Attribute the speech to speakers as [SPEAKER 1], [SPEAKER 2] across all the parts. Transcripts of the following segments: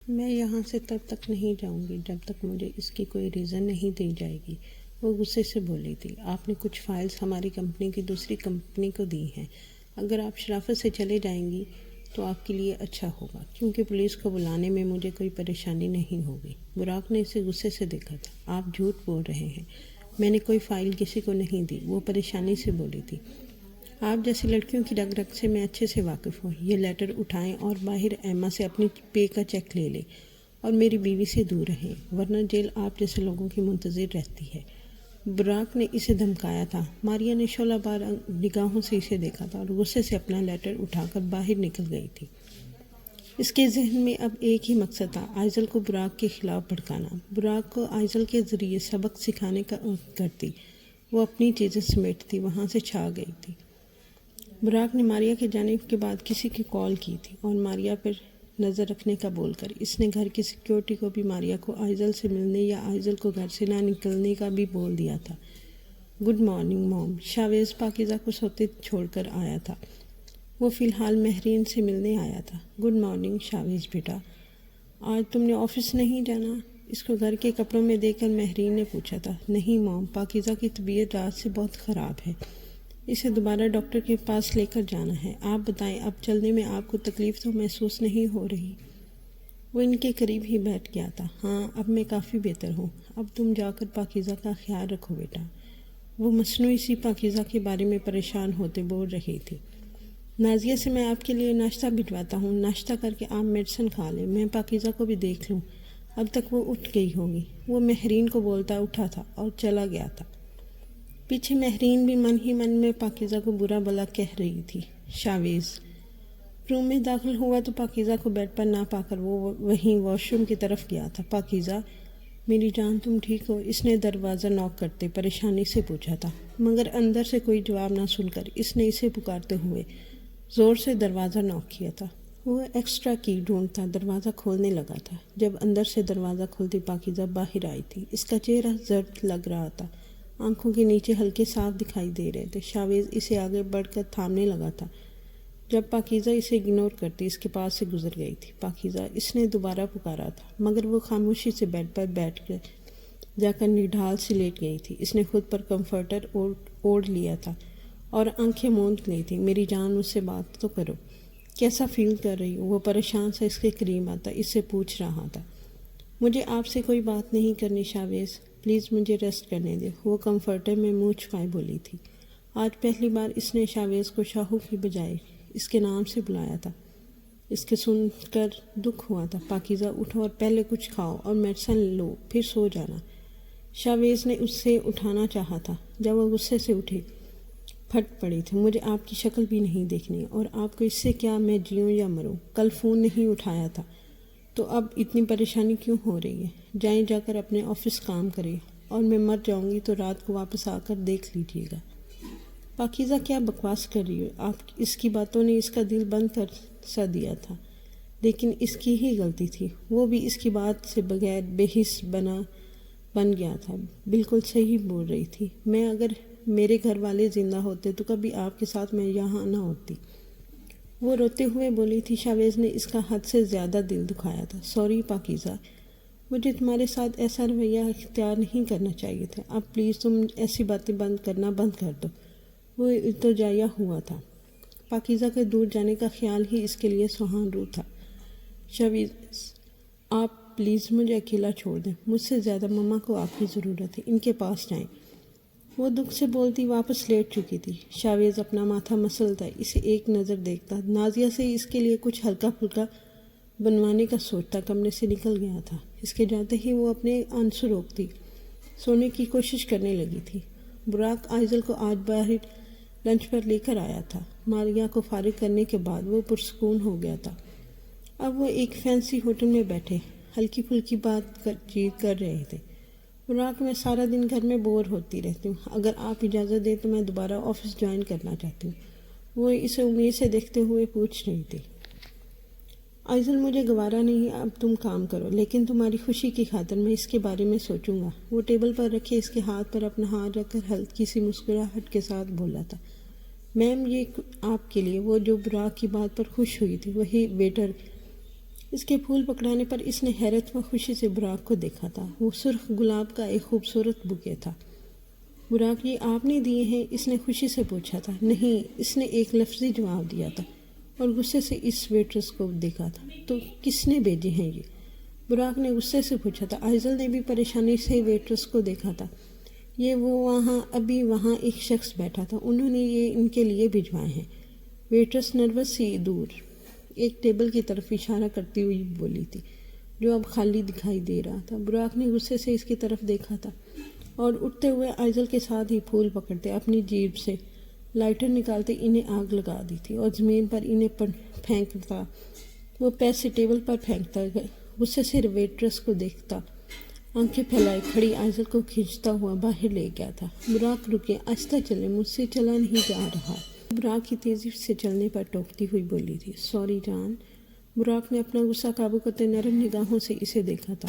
[SPEAKER 1] میں یہاں سے تب تک نہیں جاؤں گی جب تک مجھے اس کی کوئی ریزن نہیں دی جائے گی، وہ غصے سے بولی تھی۔ آپ نے کچھ فائلز ہماری کمپنی کی دوسری کمپنی کو دی ہیں، اگر آپ شرافت سے چلے جائیں گی تو آپ کے لیے اچھا ہوگا، کیونکہ پولیس کو بلانے میں مجھے کوئی پریشانی نہیں ہوگی۔ براق نے اسے غصے سے دیکھا تھا۔ آپ جھوٹ بول رہے ہیں، میں نے کوئی فائل کسی کو نہیں دی، وہ پریشانی سے بولی تھی۔ آپ جیسی لڑکیوں کی رگ رگ سے میں اچھے سے واقف ہوں۔ یہ لیٹر اٹھائیں اور باہر ایما سے اپنی پے کا چیک لے لیں اور میری بیوی سے دور رہیں، ورنہ جیل آپ جیسے لوگوں کی منتظر رہتی ہے۔ براق نے اسے دھمکایا تھا۔ ماریا نے شعلہ بار نگاہوں سے اسے دیکھا تھا اور غصے سے اپنا لیٹر اٹھا کر باہر نکل گئی تھی۔ اس کے ذہن میں اب ایک ہی مقصد تھا، آئزل کو براق کے خلاف بھڑکانا۔ براق کو آئزل کے ذریعے سبق سکھانے کا کرتی، وہ اپنی چیزیں سمیٹتی وہاں سے چھا گئی تھی۔ براق نے ماریا کے جانے کے بعد کسی کی کال کی تھی اور ماریا پر نظر رکھنے کا بول کر اس نے گھر کی سیکیورٹی کو بھی ماریا کو آئزل سے ملنے یا آئزل کو گھر سے نہ نکلنے کا بھی بول دیا تھا۔ گڈ مارننگ موم، شاویز پاکیزہ کو سوتے چھوڑ کر آیا تھا۔ وہ فی الحال مہرین سے ملنے آیا تھا۔ گڈ مارننگ شاویز بیٹا، آج تم نے آفس نہیں جانا؟ اس کو گھر کے کپڑوں میں دیکھ کر مہرین نے پوچھا تھا۔ نہیں موم، پاکیزہ کی طبیعت رات سے بہت خراب ہے، اسے دوبارہ ڈاکٹر کے پاس لے کر جانا ہے۔ آپ بتائیں، اب چلنے میں آپ کو تکلیف تو محسوس نہیں ہو رہی؟ وہ ان کے قریب ہی بیٹھ گیا تھا۔ ہاں، اب میں کافی بہتر ہوں۔ اب تم جا کر پاکیزہ کا خیال رکھو بیٹا، وہ مصنوعی سی پاکیزہ کے بارے میں پریشان ہوتے بول رہی تھی۔ نازیہ سے میں آپ کے لیے ناشتہ بھجواتا ہوں، ناشتہ کر کے آپ میڈیسن کھا لیں، میں پاکیزہ کو بھی دیکھ لوں، اب تک وہ اٹھ گئی ہوگی۔ وہ مہرین کو بولتا اٹھا تھا اور چلا گیا تھا۔ پیچھے مہرین بھی من ہی من میں پاکیزہ کو برا بھلا کہہ رہی تھی۔ شاویز روم میں داخل ہوا تو پاکیزہ کو بیڈ پر نہ پا کر وہ وہیں واش روم کی طرف گیا تھا۔ پاکیزہ میری جان، تم ٹھیک ہو؟ اس نے دروازہ نوک کرتے پریشانی سے پوچھا تھا، مگر اندر سے کوئی جواب نہ سن کر اس نے اسے پکارتے ہوئے زور سے دروازہ نوک کیا تھا۔ وہ ایکسٹرا کی ڈھونڈتا دروازہ کھولنے لگا تھا جب اندر سے دروازہ کھولتی پاکیزہ باہر آئی تھی۔ اس کا چہرہ زرد لگ رہا تھا، آنکھوں کے نیچے ہلکے صاف دکھائی دے رہے تھے۔ شاویز اسے آگے بڑھ کر تھامنے لگا تھا جب پاکیزہ اسے اگنور کرتی اس کے پاس سے گزر گئی تھی۔ پاکیزہ، اس نے دوبارہ پکارا تھا، مگر وہ خاموشی سے بیڈ پر بیٹھ کر جا کر نڈھال سے لیٹ گئی تھی۔ اس نے خود پر کمفرٹر اوڑھ لیا تھا اور آنکھیں موند لی تھی۔ میری جان، مجھ سے بات تو کرو، کیسا فیل کر رہی ہو؟ وہ پریشان سا اس کے قریب آتا اس سے پوچھ رہا تھا۔ مجھے آپ سے کوئی بات نہیں کرنی شاویز، پلیز مجھے ریسٹ کرنے دے، وہ کمفرٹر میں منہ چھپائے بولی تھی۔ آج پہلی بار اس نے شاویز کو شاہو کی بجائے اس کے نام سے بلایا تھا۔ اس کے سن کر دکھ ہوا تھا۔ پاکیزہ اٹھو اور پہلے کچھ کھاؤ اور میڈیسن لو، پھر سو جانا۔ شاویز نے اس سے اٹھانا چاہا تھا جب وہ غصے سے اٹھی پھٹ پڑی تھی۔ مجھے آپ کی شکل بھی نہیں دیکھنی، اور آپ کو اس سے کیا میں جیوں یا مروں؟ کل فون نہیں اٹھایا تھا تو اب اتنی پریشانی کیوں ہو رہی ہے؟ جائیں، جا کر اپنے آفس کام کریں، اور میں مر جاؤں گی تو رات کو واپس آ کر دیکھ لیجیے گا۔ پاکیزہ کیا بکواس کر رہی ہو آپ؟ اس کی باتوں نے اس کا دل بند کر سا دیا تھا، لیکن اس کی ہی غلطی تھی، وہ بھی اس کی بات سے بغیر بے حس بن گیا تھا۔ بالکل صحیح بول رہی تھی، میں اگر میرے گھر والے زندہ ہوتے تو کبھی آپ کے ساتھ میں یہاں نہ ہوتی، وہ روتے ہوئے بولی تھی۔ شاویز نے اس کا حد سے زیادہ دل دکھایا تھا۔ سوری پاکیزہ، مجھے تمہارے ساتھ ایسا رویہ اختیار نہیں کرنا چاہیے تھا، اب پلیز تم ایسی باتیں بند کر دو۔ وہ التجایا ہوا تھا۔ پاکیزہ کے دور جانے کا خیال ہی اس کے لیے سہان رو تھا۔ شاویز، آپ پلیز مجھے اکیلا چھوڑ دیں، مجھ سے زیادہ مما کو آپ کی ضرورت ہے، ان کے پاس جائیں۔ وہ دکھ سے بولتی واپس لیٹ چکی تھی۔ شاویز اپنا ماتھا مسلتا اسے ایک نظر دیکھتا، نازیہ سے اس کے لیے کچھ ہلکا پھلکا بنوانے کا سوچتا کمرے سے نکل گیا تھا۔ اس کے جاتے ہی وہ اپنے آنسو روکتی سونے کی کوشش کرنے لگی تھی۔ براق آئزل کو آج باہر لنچ پر لے کر آیا تھا۔ ماریا کو فارغ کرنے کے بعد وہ پرسکون ہو گیا تھا۔ اب وہ ایک فینسی ہوٹل میں بیٹھے ہلکی پھلکی بات چیت کر رہے تھے۔ براق، میں سارا دن گھر میں بور ہوتی رہتی ہوں، اگر آپ اجازت دیں تو میں دوبارہ آفس جوائن کرنا چاہتی ہوں، وہ اسے امید سے دیکھتے ہوئے پوچھ رہی تھی۔ آئزل، مجھے گوارا نہیں، اب تم کام کرو، لیکن تمہاری خوشی کی خاطر میں اس کے بارے میں سوچوں گا۔ وہ ٹیبل پر رکھے اس کے ہاتھ پر اپنا ہاتھ رکھ کر ہلکی سی مسکراہٹ کے ساتھ بولا تھا۔ میم، یہ آپ کے لیے۔ وہ جو براق کی بات پر خوش ہوئی تھی وہی ویٹر اس کے پھول پکڑانے پر اس نے حیرت و خوشی سے براق کو دیکھا تھا۔ وہ سرخ گلاب کا ایک خوبصورت بکے تھا۔ براق، یہ آپ نے دیے ہیں؟ اس نے خوشی سے پوچھا تھا۔ نہیں، اس نے ایک لفظی جواب دیا تھا اور غصے سے اس ویٹرس کو دیکھا تھا۔ تو کس نے بھیجے ہیں یہ؟ براق نے غصے سے پوچھا تھا۔ آئزل نے بھی پریشانی سے ویٹرس کو دیکھا تھا۔ یہ وہ ابھی وہاں ایک شخص بیٹھا تھا، انہوں نے یہ ان کے لیے بھجوائے ہیں۔ ویٹرس نروس سی دور ایک ٹیبل کی طرف اشارہ کرتی ہوئی بولی تھی، جو اب خالی دکھائی دے رہا تھا۔ براق نے غصے سے اس کی طرف دیکھا تھا اور اٹھتے ہوئے آئزل کے ساتھ ہی پھول پکڑتے اپنی جیب سے لائٹر نکالتے انہیں آگ لگا دی تھی اور زمین پر انہیں پھینکتا۔ وہ پیسے ٹیبل پر پھینکتا، غصے سے ویٹرس کو دیکھتا، آنکھیں پھیلائے کھڑی آئزل کو کھینچتا ہوا باہر لے گیا تھا۔ براق، رکے، آہستہ چلیں، مجھ سے چلا نہیں جا رہا۔ براق کی تیزی سے چلنے پر ٹوکتی ہوئی بولی تھی۔ سوری جان۔ براق نے اپنا غصہ قابو کرتے نرم نگاہوں سے اسے دیکھا تھا،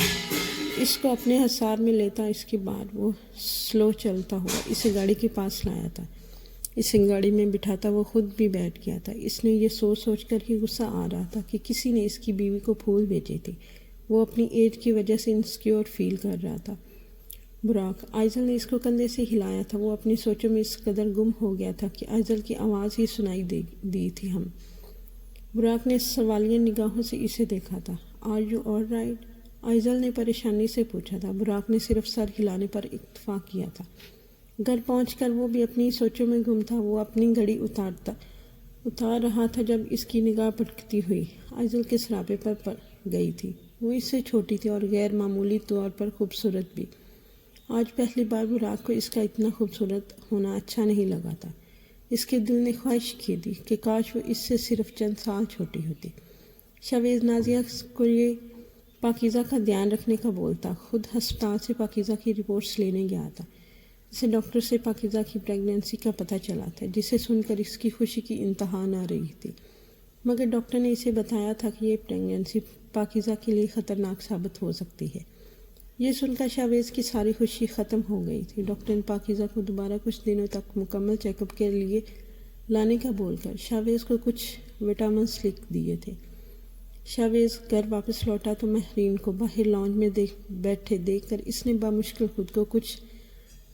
[SPEAKER 1] اس کو اپنے حصار میں لیتا۔ اس کے بعد وہ سلو چلتا ہوا اسے گاڑی کے پاس لایا تھا، اسے گاڑی میں بٹھاتا وہ خود بھی بیٹھ گیا تھا۔ اس نے یہ سوچ کر ہی غصہ آ رہا تھا کہ کسی نے اس کی بیوی کو پھول بھیجے تھے۔ وہ اپنی ایج کی وجہ سے انسیکیور فیل کر رہا تھا۔ براق، آئزل نے اس کو کندھے سے ہلایا تھا۔ وہ اپنی سوچوں میں اس قدر گم ہو گیا تھا کہ آئزل کی آواز ہی سنائی دی تھی۔ براق نے سوالیہ نگاہوں سے اسے دیکھا تھا۔ Are you all right? Aizel نے پریشانی سے پوچھا تھا۔ براق نے صرف سر ہلانے پر اکتفا کیا تھا۔ گھر پہنچ کر وہ بھی اپنی سوچوں میں گم تھا۔ وہ اپنی گھڑی اتار رہا تھا جب اس کی نگاہ پٹکتی ہوئی آئزل کے سراپے پر گئی تھی۔ وہ اس سے چھوٹی تھی اور غیر معمولی طور پر خوبصورت بھی۔ آج پہلی بار براق کو اس کا اتنا خوبصورت ہونا اچھا نہیں لگا تھا۔ اس کے دل نے خواہش کی تھی کہ کاش وہ اس سے صرف چند سال چھوٹی ہوتی۔ شاویز نازیہ کو یہ پاکیزہ کا دھیان رکھنے کا بولتا، خود ہسپتال سے پاکیزہ کی رپورٹس لینے گیا تھا۔ اسے ڈاکٹر سے پاکیزہ کی پریگننسی کا پتہ چلا تھا، جسے سن کر اس کی خوشی کی انتہا نہ رہی تھی، مگر ڈاکٹر نے اسے بتایا تھا کہ یہ پریگننسی پاکیزہ کے لیے خطرناک ثابت ہو سکتی ہے۔ یہ سن کر شاویز کی ساری خوشی ختم ہو گئی تھی۔ ڈاکٹر نے پاکیزہ کو دوبارہ کچھ دنوں تک مکمل چیک اپ کے لیے لانے کا بول کر شاویز کو کچھ وٹامنس لکھ دیے تھے۔ شاویز گھر واپس لوٹا تو مہرین کو باہر لانج میں بیٹھے دیکھ کر اس نے بامشکل خود کو کچھ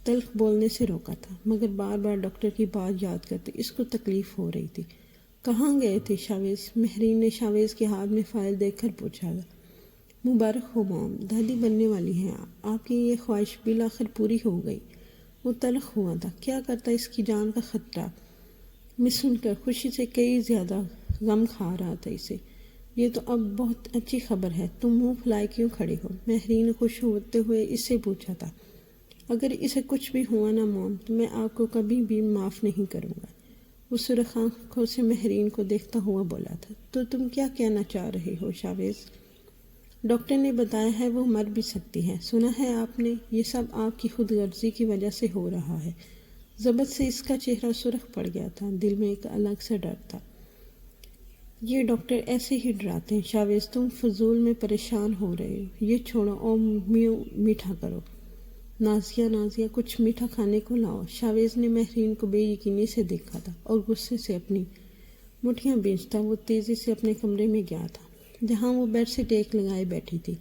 [SPEAKER 1] تلخ بولنے سے روکا تھا، مگر بار بار ڈاکٹر کی بات یاد کرتے اس کو تکلیف ہو رہی تھی۔ کہاں گئے تھے شاویز؟ مہرین نے شاویز کے ہاتھ میں فائل دیکھ کر پوچھا تھا۔ مبارک ہو مام، دادی بننے والی ہیں آپ کی یہ خواہش بالآخر پوری ہو گئی۔ وہ تلخ ہوا تھا، کیا کرتا اس کی جان کا خطرہ میں سن کر خوشی سے کئی زیادہ غم کھا رہا تھا اسے۔ یہ تو اب بہت اچھی خبر ہے، تم منہ پھلائے کیوں کھڑے ہو؟ مہرین نے خوش ہوتے ہوئے اس سے پوچھا تھا۔ اگر اسے کچھ بھی ہوا نا موم تو میں آپ کو کبھی بھی معاف نہیں کروں گا، وہ سرخ آنکھوں سے مہرین کو دیکھتا ہوا بولا تھا۔ تو تم کیا کہنا چاہ رہے ہو شاویز؟ ڈاکٹر نے بتایا ہے وہ مر بھی سکتی ہے، سنا ہے آپ نے؟ یہ سب آپ کی خود غرضی کی وجہ سے ہو رہا ہے۔ ضبط سے اس کا چہرہ سرخ پڑ گیا تھا، دل میں ایک الگ سا ڈر تھا۔ یہ ڈاکٹر ایسے ہی ڈراتے ہیں شاویز، تم فضول میں پریشان ہو رہے ہو، یہ چھوڑو اور میٹھا کرو۔ نازیہ کچھ میٹھا کھانے کو لاؤ۔ شاویز نے مہرین کو بے یقینی سے دیکھا تھا اور غصے سے اپنی مٹھیاں بھیجتا وہ تیزی سے اپنے کمرے میں گیا تھا، جہاں وہ بیڈ سے ٹیک لگائے بیٹھی تھی۔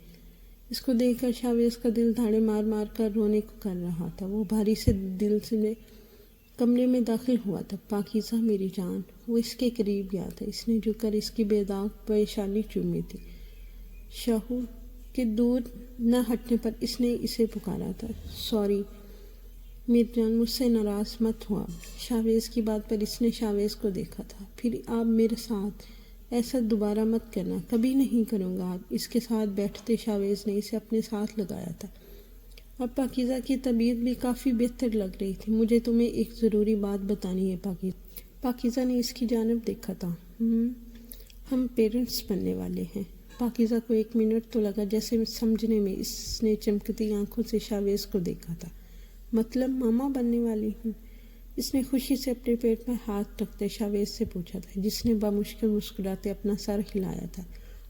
[SPEAKER 1] اس کو دیکھ کر شاویز کا دل دھاڑے مار مار کر رونے کو کر رہا تھا۔ وہ بھاری سے دل سے کمرے میں داخل ہوا تھا۔ پاکیزہ میری جان، وہ اس کے قریب گیا تھا۔ اس نے جھک کر اس کی بے داغ پیشانی چومی تھی۔ شعور کے دور نہ ہٹنے پر اس نے اسے پکارا تھا، سوری میری جان، مجھ سے ناراض مت ہوا۔ شاویز کی بات پر اس نے شاویز کو دیکھا تھا۔ پھر آپ میرے ساتھ ایسا دوبارہ مت کرنا، کبھی نہیں کروں گا۔ آپ اس کے ساتھ بیٹھتے شاویز نے اسے اپنے ساتھ لگایا تھا۔ اب پاکیزہ کی طبیعت بھی کافی بہتر لگ رہی تھی۔ مجھے تمہیں ایک ضروری بات بتانی ہے پاکیزہ نے اس کی جانب دیکھا تھا۔ ہم پیرنٹس بننے والے ہیں۔ پاکیزہ کو 1 منٹ تو لگا، جیسے سمجھنے میں۔ اس نے چمکتی آنکھوں سے شاویز کو دیکھا تھا۔ مطلب ماما بننے والی ہوں؟ اس نے خوشی سے اپنے پیٹ میں ہاتھ رکھتے شاویز سے پوچھا تھا، جس نے بامشکل مسکراتے اپنا سر ہلایا تھا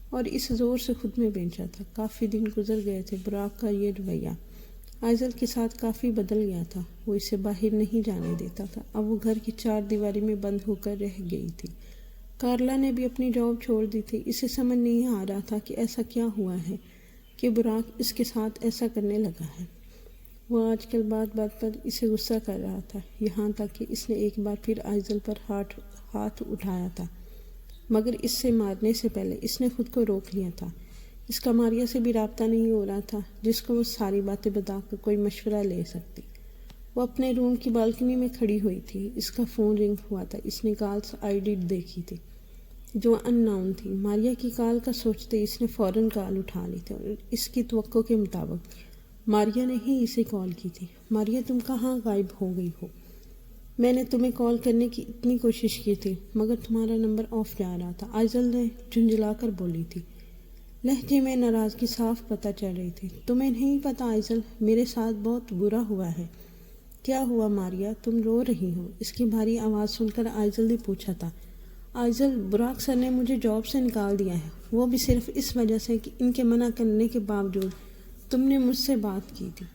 [SPEAKER 1] اور اس زور سے خود میں بھیجا تھا۔ کافی دن گزر گئے تھے۔ براق کا یہ رویہ آئزل کے ساتھ کافی بدل گیا تھا۔ وہ اسے باہر نہیں جانے دیتا تھا۔ اب وہ گھر کی 4 دیواری میں بند ہو کر رہ گئی تھی۔ کارلا نے بھی اپنی جاب چھوڑ دی تھی۔ اسے سمجھ نہیں آ رہا تھا کہ ایسا کیا ہوا ہے کہ براق اس کے ساتھ ایسا کرنے لگا ہے۔ وہ آج کل بات بات پر اسے غصہ کر رہا تھا، یہاں تک کہ اس نے ایک بار پھر آئزل پر ہاتھ اٹھایا تھا، مگر اس سے مارنے سے پہلے اس نے خود کو روک لیا تھا۔ اس کا ماریا سے بھی رابطہ نہیں ہو رہا تھا جس کو وہ ساری باتیں بتا کر کوئی مشورہ لے سکتی۔ وہ اپنے روم کی بالکنی میں کھڑی ہوئی تھی۔ اس کا فون رنگ ہوا تھا۔ اس نے کالز آئی ڈی دیکھی تھی جو ان نون تھی۔ ماریا کی کال کا سوچتے اس نے فوراً کال اٹھا لی تھی اور اس کی توقع کے مطابق ماریا نے ہی اسے کال کی تھی۔ ماریا تم کہاں غائب ہو گئی ہو؟ میں نے تمہیں کال کرنے کی اتنی کوشش کی تھی مگر تمہارا نمبر آف جا رہا تھا، آئزل نے جھنجھلا کر بولی تھی۔ لہجے میں ناراضگی صاف پتہ چل رہی تھی۔ تمہیں نہیں پتہ آئزل، میرے ساتھ بہت برا ہوا ہے۔ کیا ہوا ماریا؟ تم رو رہی ہو؟ اس کی بھاری آواز سن کر آئزل نے پوچھا تھا۔ آئزل، براق سر نے مجھے جاب سے نکال دیا ہے، وہ بھی صرف اس وجہ سے کہ ان کے منع کرنے کے باوجود تم نے مجھ سے بات کی تھی۔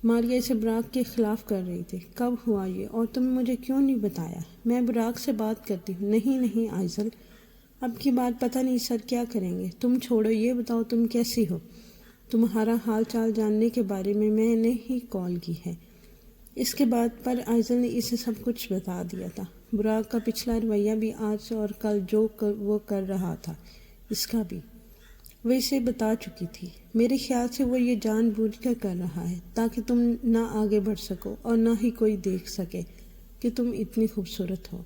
[SPEAKER 1] ماریا اسے براق کے خلاف کر رہی تھی۔ کب ہوا یہ اور تم مجھے کیوں نہیں بتایا؟ میں براق سے بات کرتی ہوں۔ نہیں آئزل، اب کی بات پتہ نہیں سر کیا کریں گے۔ تم چھوڑو، یہ بتاؤ تم کیسی ہو؟ تمہارا حال چال جاننے کے بارے میں نے ہی کال کی ہے۔ اس کے بعد پر آئزل نے اسے سب کچھ بتا دیا تھا، براق کا پچھلا رویہ بھی، آج اور کل جو وہ کر رہا تھا اس کا بھی وہ اسے بتا چکی تھی۔ میرے خیال سے وہ یہ جان بوجھ کر رہا ہے تاکہ تم نہ آگے بڑھ سکو اور نہ ہی کوئی دیکھ سکے کہ تم اتنی خوبصورت ہو۔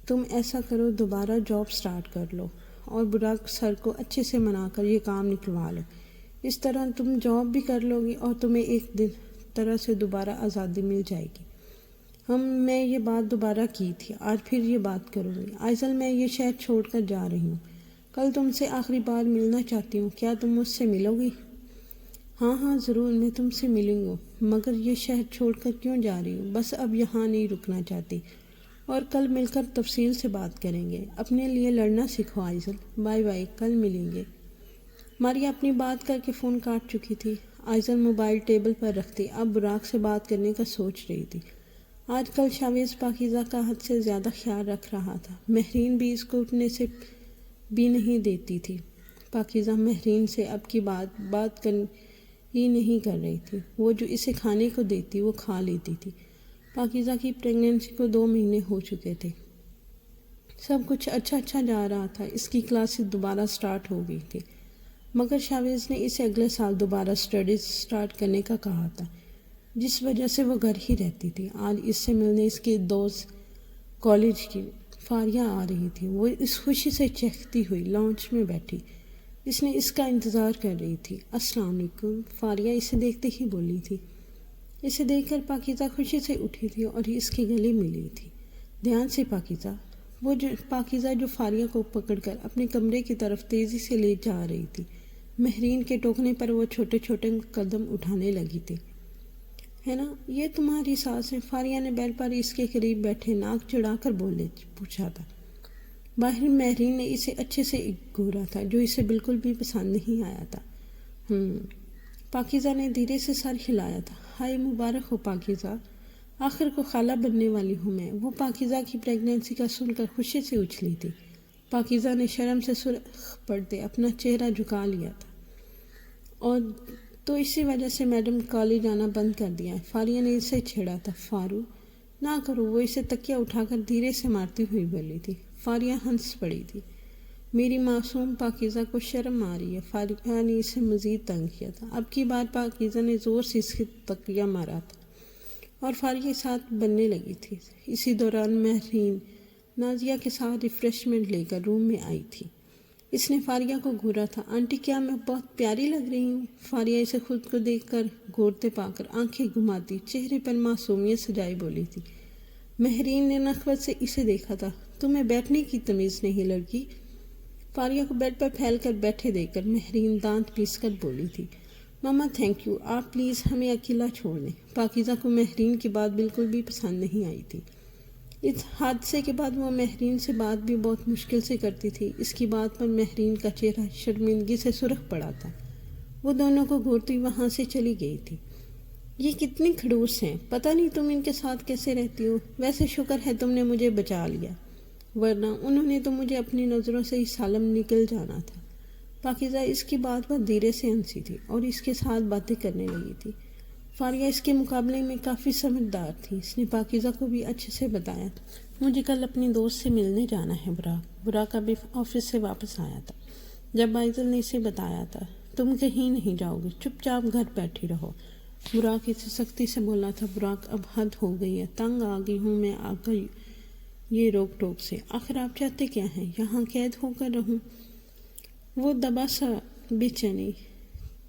[SPEAKER 1] تم ایسا کرو، دوبارہ جاب سٹارٹ کر لو اور براق سر کو اچھے سے منا کر یہ کام نکلوا لو۔ اس طرح تم جاب بھی کر لو گی اور تمہیں ایک دن طرح سے دوبارہ آزادی مل جائے گی۔ میں یہ بات دوبارہ کی تھی، آج پھر یہ بات کروں گی۔ آئزل، میں یہ شہر چھوڑ کر جا رہی ہوں، کل تم سے آخری بار ملنا چاہتی ہوں، کیا تم مجھ سے ملو گی؟ ہاں ضرور، میں تم سے ملوں گا، مگر یہ شہر چھوڑ کر کیوں جا رہی ہوں؟ بس اب یہاں نہیں رکنا چاہتی اور کل مل کر تفصیل سے بات کریں گے۔ اپنے لیے لڑنا سیکھو آئزل، بائے بائے، کل ملیں گے۔ ماریا اپنی بات کر کے فون کاٹ چکی تھی۔ آئزل موبائل ٹیبل پر رکھتی اب براق سے بات کرنے کا سوچ رہی تھی۔ آج کل شاویز پاکیزہ کا حد سے زیادہ خیال رکھ رہا تھا۔ مہرین بھی اس کو اٹھنے سے بھی نہیں دیتی تھی۔ پاکیزہ مہرین سے اب کی بات ہی نہیں کر رہی تھی۔ وہ جو اسے کھانے کو دیتی وہ کھا لیتی تھی۔ پاکیزہ کی پریگننسی کو 2 مہینے ہو چکے تھے۔ سب کچھ اچھا جا رہا تھا۔ اس کی کلاسز دوبارہ سٹارٹ ہو گئی تھی، مگر شاویز نے اسے اگلے سال دوبارہ سٹڈیز سٹارٹ کرنے کا کہا تھا، جس وجہ سے وہ گھر ہی رہتی تھی۔ آج اس سے ملنے اس کی دوست کالج کی فاریہ آ رہی تھی۔ وہ اس خوشی سے چہکتی ہوئی لاؤنج میں بیٹھی اس نے اس کا انتظار کر رہی تھی۔ السلام علیکم، فاریہ اسے دیکھتے ہی بولی تھی۔ اسے دیکھ کر پاکیزہ خوشی سے اٹھی تھی اور اس کے گلے ملی تھی۔ دھیان سے پاکیزہ، پاکیزہ جو فاریہ کو پکڑ کر اپنے کمرے کی طرف تیزی سے لے جا رہی تھی۔ مہرین کے ٹوکنے پر وہ چھوٹے قدم اٹھانے لگی تھی۔ ہے نا، یہ تمہاری ساس ہے؟ فاریہ نے بیڈ پر اس کے قریب بیٹھے ناک چڑھا کر پوچھا تھا۔ باہر مہرین نے اسے اچھے سے گھورا تھا جو اسے بالکل بھی پسند نہیں آیا تھا۔ پاکیزہ نے دھیرے سے سر ہلایا تھا۔ ہائے مبارک ہو پاکیزہ، آخر کو خالہ بننے والی ہوں میں۔ وہ پاکیزہ کی پریگننسی کا سن کر خوشی سے اچھلی تھی۔ پاکیزہ نے شرم سے سرخ پڑتے اپنا چہرہ جھکا لیا تھا۔ اور تو اسی وجہ سے میڈم کالج آنا بند کر دیا ہے، فاریہ نے اسے چھیڑا تھا۔ فارو نہ کرو، وہ اسے تکیہ اٹھا کر دھیرے سے مارتی ہوئی بولی تھی۔ فاریہ ہنس پڑی تھی۔ میری معصوم پاکیزہ کو شرم آ رہی ہے۔ فاریہ نے اسے مزید تنگ کیا تھا۔ اب کی بار پاکیزہ نے زور سے اس کی تکیہ مارا تھا اور فاریہ ساتھ بننے لگی تھی۔ اسی دوران مہرین نازیہ کے ساتھ ریفریشمنٹ لے کر روم میں آئی تھی۔ اس نے فاریہ کو گھورا تھا۔ آنٹی، کیا میں بہت پیاری لگ رہی ہوں؟ فاریہ اسے خود کو دیکھ کر گھورتے پا کر آنکھیں گھماتی چہرے پر معصومیت سجائے بولی تھی۔ مہرین نے نخوت سے اسے دیکھا تھا۔ تمہیں بیٹھنے کی تمیز نہیں لڑکی؟ فاریہ کو بیڈ پر پھیل کر بیٹھے دیکھ کر مہرین دانت پیس کر بولی تھی۔ ماما تھینک یو، آپ پلیز ہمیں اکیلا چھوڑ دیں۔ پاکیزہ کو مہرین کی بات بالکل بھی پسند نہیں آئی تھی۔ اس حادثے کے بعد وہ مہرین سے بات بھی بہت مشکل سے کرتی تھی۔ اس کی بات پر مہرین کا چہرہ شرمندگی سے سرخ پڑا تھا۔ وہ دونوں کو گھورتی وہاں سے چلی گئی تھی۔ یہ کتنی کھڑوس ہیں، پتہ نہیں تم ان کے ساتھ کیسے رہتی ہو۔ ویسے شکر ہے تم نے مجھے بچا لیا۔ ورنہ انہوں نے تو مجھے اپنی نظروں سے ہی سالم نکل جانا تھا۔ پاکیزہ اس کی بات پر دھیرے سے ہنسی تھی اور اس کے ساتھ باتیں کرنے لگی تھی۔ فاریہ اس کے مقابلے میں کافی سمجھدار تھی۔ اس نے پاکیزہ کو بھی اچھے سے بتایا تھا، مجھے کل اپنی دوست سے ملنے جانا ہے براق ابھی آفس سے واپس آیا تھا۔ جب آئزل نے اسے بتایا تھا، تم کہیں نہیں جاؤ گے، چپ چاپ گھر بیٹھی رہو، براق اسے سختی سے بولا تھا۔ براق اب حد ہو گئی ہے، تنگ آ گئی ہوں میں آ کر یہ روک ٹوک سے، آخر آپ چاہتے کیا ہیں؟ یہاں قید ہو کر رہوں؟ وہ دبا سا بے چینی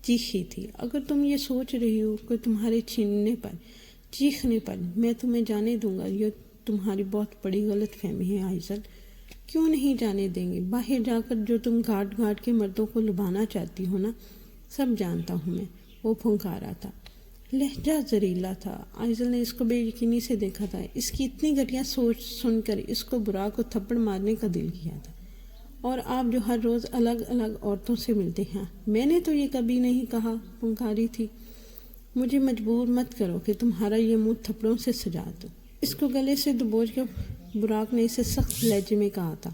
[SPEAKER 1] چیخی تھی۔ اگر تم یہ سوچ رہی ہو کہ تمہارے چھیننے پر چیخنے پر میں تمہیں جانے دوں گا، یہ تمہاری بہت بڑی غلط فہمی ہے آئزل۔ کیوں نہیں جانے دیں گے؟ باہر جا کر جو تم گھاٹ گھاٹ کے مردوں کو لبھانا چاہتی ہو نا، سب جانتا ہوں میں، وہ پھنکارا تھا۔ لہجہ زہریلا تھا۔ آئزل نے اس کو بے یقینی سے دیکھا تھا۔ اس کی اتنی گھٹیا سوچ سن کر اس کو براق کو تھپڑ مارنے کا دل کیا تھا۔ اور آپ جو ہر روز الگ الگ عورتوں سے ملتے ہیں، میں نے تو یہ کبھی نہیں کہا، پھنکاری تھی۔ مجھے مجبور مت کرو کہ تمہارا یہ منہ تھپڑوں سے سجا دو۔ اس کو گلے سے دبوچ کے براق نے اسے سخت لہجے میں کہا تھا،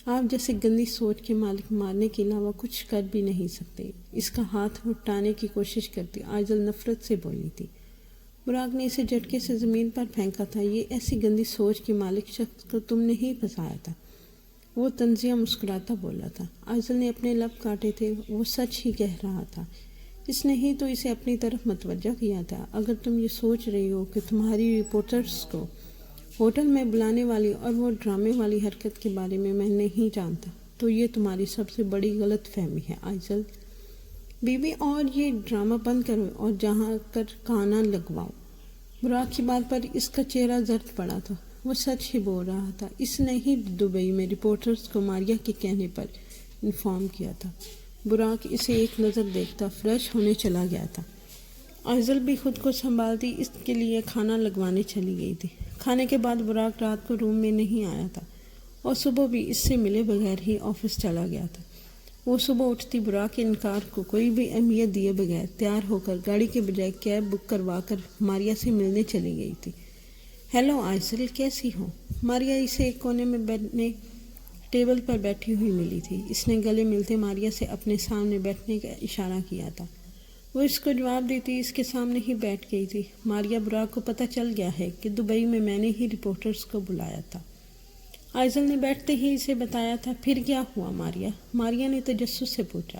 [SPEAKER 1] آپ جیسے گندی سوچ کے مالک مارنے کے علاوہ کچھ کر بھی نہیں سکتے۔ اس کا ہاتھ ہٹانے کی کوشش کرتی آئزل نفرت سے بولی تھی۔ براق نے اسے جھٹکے سے زمین پر پھینکا تھا۔ یہ ایسی گندی سوچ کے مالک شخص کو تم نے ہی پھنسایا تھا، وہ طنزیہ مسکراتا بولا تھا۔ آئزل نے اپنے لب کاٹے تھے، وہ سچ ہی کہہ رہا تھا۔ اس نے ہی تو اسے اپنی طرف متوجہ کیا تھا۔ اگر تم یہ سوچ رہی ہو کہ تمہاری رپورٹرز کو ہوٹل میں بلانے والی اور وہ ڈرامے والی حرکت کے بارے میں نہیں جانتا، تو یہ تمہاری سب سے بڑی غلط فہمی ہے آئزل بیوی، اور یہ ڈرامہ بند کرو اور جہاں کر کانا لگواؤ۔ براق کی بات پر اس کا چہرہ زرد پڑا تھا۔ وہ سچ ہی بول رہا تھا۔ اس نے ہی دبئی میں رپورٹرز کو ماریہ کے کہنے پر انفارم کیا تھا۔ براق اسے ایک نظر دیکھتا فریش ہونے چلا گیا تھا۔ آئزل بھی خود کو سنبھالتی اس کے لیے کھانا لگوانے چلی گئی تھی۔ کھانے کے بعد براق رات کو روم میں نہیں آیا تھا اور صبح بھی اس سے ملے بغیر ہی آفس چلا گیا تھا۔ وہ صبح اٹھتی براق کے انکار کو کوئی بھی اہمیت دیے بغیر تیار ہو کر گاڑی کے بجائے کیب بک کروا کر ماریہ سے ملنے چلی گئی تھی۔ ہیلو آئزل، کیسی ہو؟ ماریہ اسے ایک کونے میں بیٹھنے ٹیبل پر بیٹھی ہوئی ملی تھی۔ اس نے گلے ملتے ماریہ سے اپنے سامنے بیٹھنے کا اشارہ کیا تھا۔ وہ اس کو جواب دیتی اس کے سامنے ہی بیٹھ گئی تھی۔ ماریہ، براق کو پتہ چل گیا ہے کہ دبئی میں نے ہی رپورٹرز کو بلایا تھا۔ آئزل نے بیٹھتے ہی اسے بتایا تھا۔ پھر کیا ہوا ماریہ؟ ماریہ نے تجسس سے پوچھا۔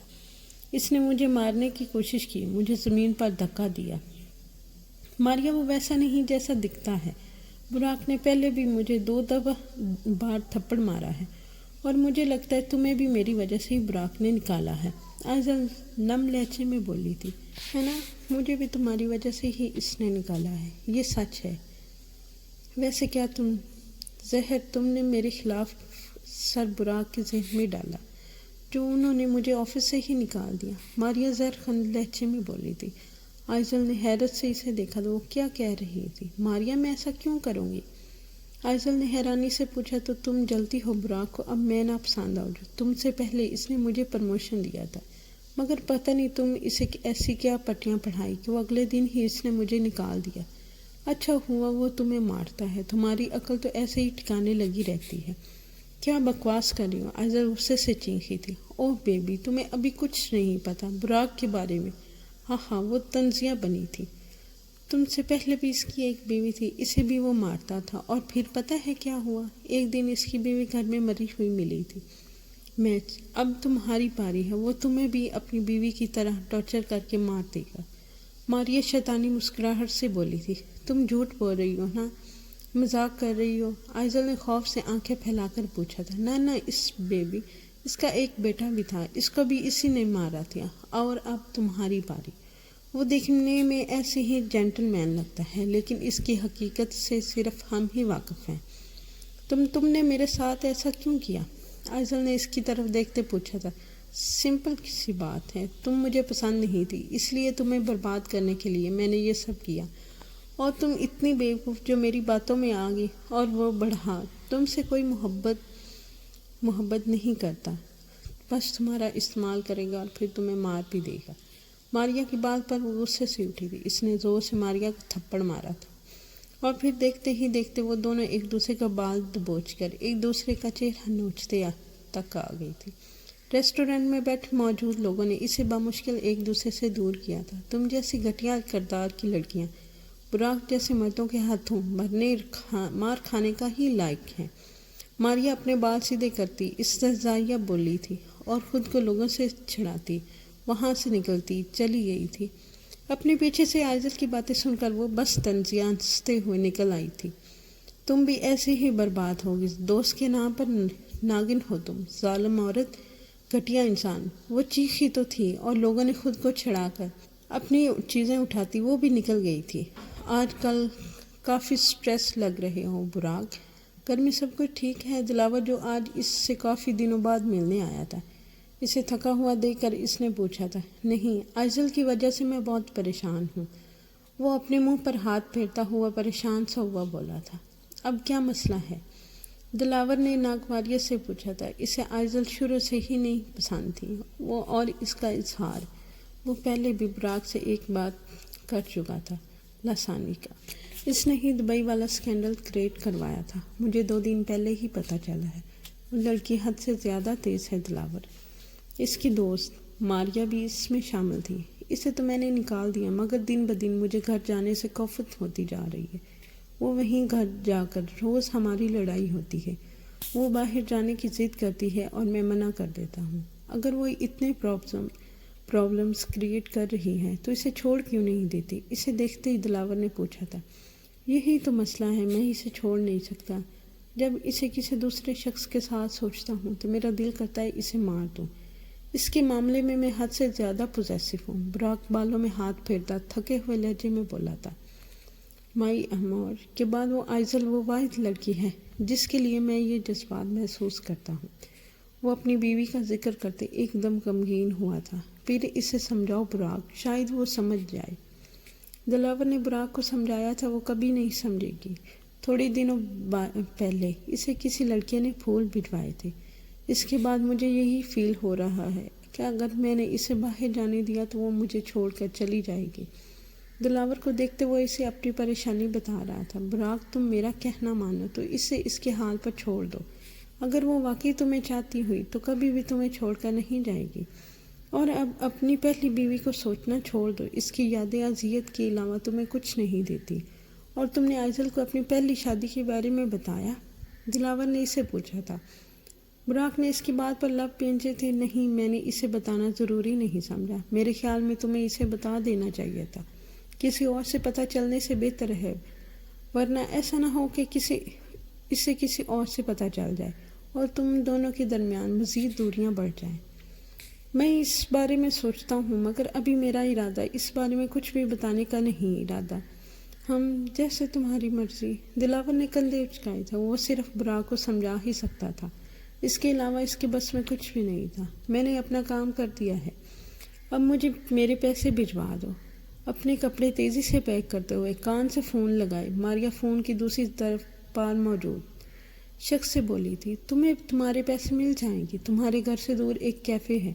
[SPEAKER 1] اس نے مجھے مارنے کی کوشش کی، مجھے زمین پر دھکا دیا۔ ماریہ، وہ ویسا نہیں جیسا دکھتا ہے۔ براق نے پہلے بھی مجھے 2 بار تھپڑ مارا ہے اور مجھے لگتا ہے تمہیں بھی میری وجہ سے ہی براق نے نکالا ہے۔ آئزل نم لہجے میں بولی تھی، ہے نا، مجھے بھی تمہاری وجہ سے ہی اس نے نکالا ہے، یہ سچ ہے۔ ویسے کیا زہر تم نے میرے خلاف سر براق کے ذہن میں ڈالا، جو انہوں نے مجھے آفس سے ہی نکال دیا؟ ماریہ زہر خند لہجے میں بولی تھی۔ آئزل نے حیرت سے اسے دیکھا تو وہ کیا کہہ رہی تھی؟ ماریہ، میں ایسا کیوں کروں گی؟ آئزل نے حیرانی سے پوچھا، تو تم جلتی ہو براق کو اب میں ناپسند آؤں؟ تم سے پہلے اس نے مجھے پروموشن دیا تھا، مگر پتہ نہیں تم اسے ایسی کیا پٹیاں پڑھائی کہ وہ اگلے دن ہی اس نے مجھے نکال دیا۔ اچھا ہوا وہ تمہیں مارتا ہے، تمہاری عقل تو ایسے ہی ٹھکانے لگی رہتی ہے۔ کیا بکواس کر رہی ہو؟ آئزل غصے سے چیخی تھی۔ اوہ بیبی، تمہیں ابھی کچھ نہیں پتا براق کے بارے میں۔ ہاں، وہ طنزیہ بنی تھی۔ تم سے پہلے بھی اس کی ایک بیوی تھی، اسے بھی وہ مارتا تھا، اور پھر پتہ ہے کیا ہوا؟ ایک دن اس کی بیوی گھر میں مری ہوئی ملی تھی۔ اب تمہاری باری ہے، وہ تمہیں بھی اپنی بیوی کی طرح ٹارچر کر کے مار دے گا۔ ماریہ شیطانی مسکراہٹ سے بولی تھی۔ تم جھوٹ بول رہی ہو نا، مذاق کر رہی ہو؟ آئزل نے خوف سے آنکھیں پھیلا کر پوچھا تھا۔ نہ اس کا ایک بیٹا بھی تھا، اس کو بھی اسی نے مارا تھا، اور اب تمہاری باری۔ وہ دیکھنے میں ایسے ہی جینٹل مین لگتا ہے، لیکن اس کی حقیقت سے صرف ہم ہی واقف ہیں۔ تم نے میرے ساتھ ایسا کیوں کیا؟ آئزل نے اس کی طرف دیکھتے پوچھا تھا۔ سمپل سی بات ہے، تم مجھے پسند نہیں تھی، اس لیے تمہیں برباد کرنے کے لیے میں نے یہ سب کیا، اور تم اتنی بیوقوف جو میری باتوں میں آ گئی، اور وہ بڑھا تم سے کوئی محبت نہیں کرتا، بس تمہارا استعمال کرے گا اور پھر تمہیں مار بھی دے گا۔ ماریہ کی بات پر وہ غصے سے اٹھی تھی۔ اس نے زور سے ماریہ کو تھپڑ مارا تھا اور پھر دیکھتے ہی دیکھتے وہ دونوں ایک دوسرے کا بال دبوچ کر ایک دوسرے کا چہرہ نوچتے تک آ گئی تھی۔ ریسٹورینٹ میں بیٹھ موجود لوگوں نے اسے بامشکل ایک دوسرے سے دور کیا تھا۔ تم جیسی گھٹیا کردار کی لڑکیاں براق جیسے مردوں کے ہاتھوں مرنے مار کھانے کا ہی لائق ہیں۔ ماریا اپنے بال سیدھے کرتی استہزائیہ بولی تھی اور خود کو لوگوں سے چھڑاتی وہاں سے نکلتی چلی گئی تھی۔ اپنے پیچھے سے آئزل کی باتیں سن کر وہ بس طنزیاں ہنستے ہوئے نکل آئی تھی۔ تم بھی ایسے ہی برباد ہوگی، دوست کے نام پر ناگن ہو تم، ظالم عورت، گھٹیا انسان۔ وہ چیخی تو تھی اور لوگوں نے خود کو چھڑا کر اپنی چیزیں اٹھاتی وہ بھی نکل گئی تھی۔ آج کل کافی سٹریس لگ رہے ہو براق، گھر میں سب کچھ ٹھیک ہے؟ دلاور جو آج اس سے کافی دنوں بعد ملنے آیا تھا، اسے تھکا ہوا دیکھ کر اس نے پوچھا تھا۔ نہیں، آئزل کی وجہ سے میں بہت پریشان ہوں، وہ اپنے منہ پر ہاتھ پھیرتا ہوا پریشان سا ہوا بولا تھا۔ اب کیا مسئلہ ہے؟ دلاور نے ناگواری سے پوچھا تھا۔ اسے آئزل شروع سے ہی نہیں پسند تھی، وہ اور اس کا اظہار وہ پہلے بھی براق سے ایک بات کر چکا تھا، لاسانی کا۔ اس نے ہی دبئی والا سکینڈل کریٹ کروایا تھا، مجھے 2 دن پہلے ہی پتہ چلا ہے۔ وہ لڑکی حد سے زیادہ تیز ہے دلاور۔ اس کی دوست ماریا بھی اس میں شامل تھی۔ اسے تو میں نے نکال دیا، مگر دن بدن مجھے گھر جانے سے کوفت ہوتی جا رہی ہے۔ وہ وہیں گھر جا کر روز ہماری لڑائی ہوتی ہے۔ وہ باہر جانے کی ضد کرتی ہے اور میں منع کر دیتا ہوں۔ اگر وہ اتنے پرابلمز کریٹ کر رہی ہے تو اسے چھوڑ کیوں نہیں دیتی؟ اسے دیکھتے ہی دلاور نے پوچھا تھا۔ یہی تو مسئلہ ہے، میں اسے چھوڑ نہیں سکتا۔ جب اسے کسی دوسرے شخص کے ساتھ سوچتا ہوں تو میرا دل کرتا ہے اسے مار دوں۔ اس کے معاملے میں میں حد سے زیادہ پوزیسو ہوں۔ براق بالوں میں ہاتھ پھیرتا تھکے ہوئے لہجے میں بولا تھا۔ مائی امور کے بعد وہ آئزل وہ واحد لڑکی ہے جس کے لیے میں یہ جذبات محسوس کرتا ہوں۔ وہ اپنی بیوی کا ذکر کرتے ایک دم غمگین ہوا تھا۔ پھر اسے سمجھاؤ براق، شاید وہ سمجھ جائے۔ دلاور نے براق کو سمجھایا تھا، وہ کبھی نہیں سمجھے گی۔ تھوڑے دنوں پہلے اسے کسی لڑکے نے پھول بھجوائے تھے۔ اس کے بعد مجھے یہی فیل ہو رہا ہے کہ اگر میں نے اسے باہر جانے دیا تو وہ مجھے چھوڑ کر چلی جائے گی۔ دلاور کو دیکھتے وہ اسے اپنی پریشانی بتا رہا تھا۔ براق، تم میرا کہنا مانو تو اسے اس کے حال پر چھوڑ دو۔ اگر وہ واقعی تمہیں چاہتی ہوئی تو کبھی بھی تمہیں چھوڑ کر نہیں جائے گی۔ اور اب اپنی پہلی بیوی کو سوچنا چھوڑ دو، اس کی یادیں اذیت کے علاوہ تمہیں کچھ نہیں دیتی۔ اور تم نے آئزل کو اپنی پہلی شادی کے بارے میں بتایا؟ دلاور نے اسے پوچھا تھا۔ براق نے اس کی بات پر لب پینچے تھے۔ نہیں، میں نے اسے بتانا ضروری نہیں سمجھا۔ میرے خیال میں تمہیں اسے بتا دینا چاہیے تھا، کسی اور سے پتہ چلنے سے بہتر ہے، ورنہ ایسا نہ ہو کہ اسے کسی اور سے پتہ چل جائے اور تم دونوں کے درمیان مزید دوریاں بڑھ جائیں۔ میں اس بارے میں سوچتا ہوں، مگر ابھی میرا ارادہ اس بارے میں کچھ بھی بتانے کا نہیں ارادہ۔ جیسے تمہاری مرضی۔ دلاور نے کندھے اچکائے تھے، وہ صرف براق کو سمجھا ہی سکتا تھا، اس کے علاوہ اس کے بس میں کچھ بھی نہیں تھا۔ میں نے اپنا کام کر دیا ہے، اب مجھے میرے پیسے بھجوا دو۔ اپنے کپڑے تیزی سے پیک کرتے ہوئے کان سے فون لگائے ماریا فون کی دوسری طرف پار موجود شخص سے بولی تھی۔ تمہیں تمہارے پیسے مل جائیں گے، تمہارے گھر سے دور ایک کیفے ہے،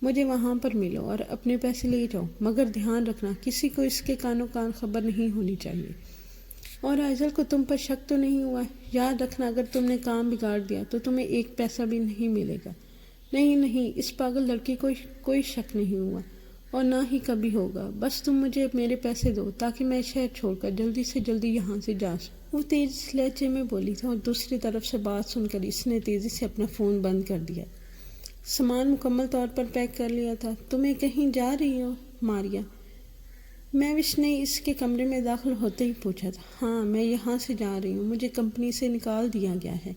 [SPEAKER 1] مجھے وہاں پر ملو اور اپنے پیسے لے جاؤ، مگر دھیان رکھنا کسی کو اس کے کانوں کان خبر نہیں ہونی چاہیے۔ اور آئزل کو تم پر شک تو نہیں ہوا؟ یاد رکھنا اگر تم نے کام بگاڑ دیا تو تمہیں ایک پیسہ بھی نہیں ملے گا۔ نہیں، اس پاگل لڑکی کو کوئی شک نہیں ہوا اور نہ ہی کبھی ہوگا۔ بس تم مجھے میرے پیسے دو تاکہ میں شہر چھوڑ کر جلدی سے جلدی یہاں سے جا سکوں۔ وہ تیز لہجے میں بولی تھی اور دوسری طرف سے بات سن کر اس نے تیزی سے اپنا فون بند کر دیا۔ سامان مکمل طور پر پیک کر لیا تھا۔ تمہیں کہیں جا رہی ہو ماریا؟ میوش نے اس کے کمرے میں داخل ہوتے ہی پوچھا تھا۔ ہاں، میں یہاں سے جا رہی ہوں، مجھے کمپنی سے نکال دیا گیا ہے،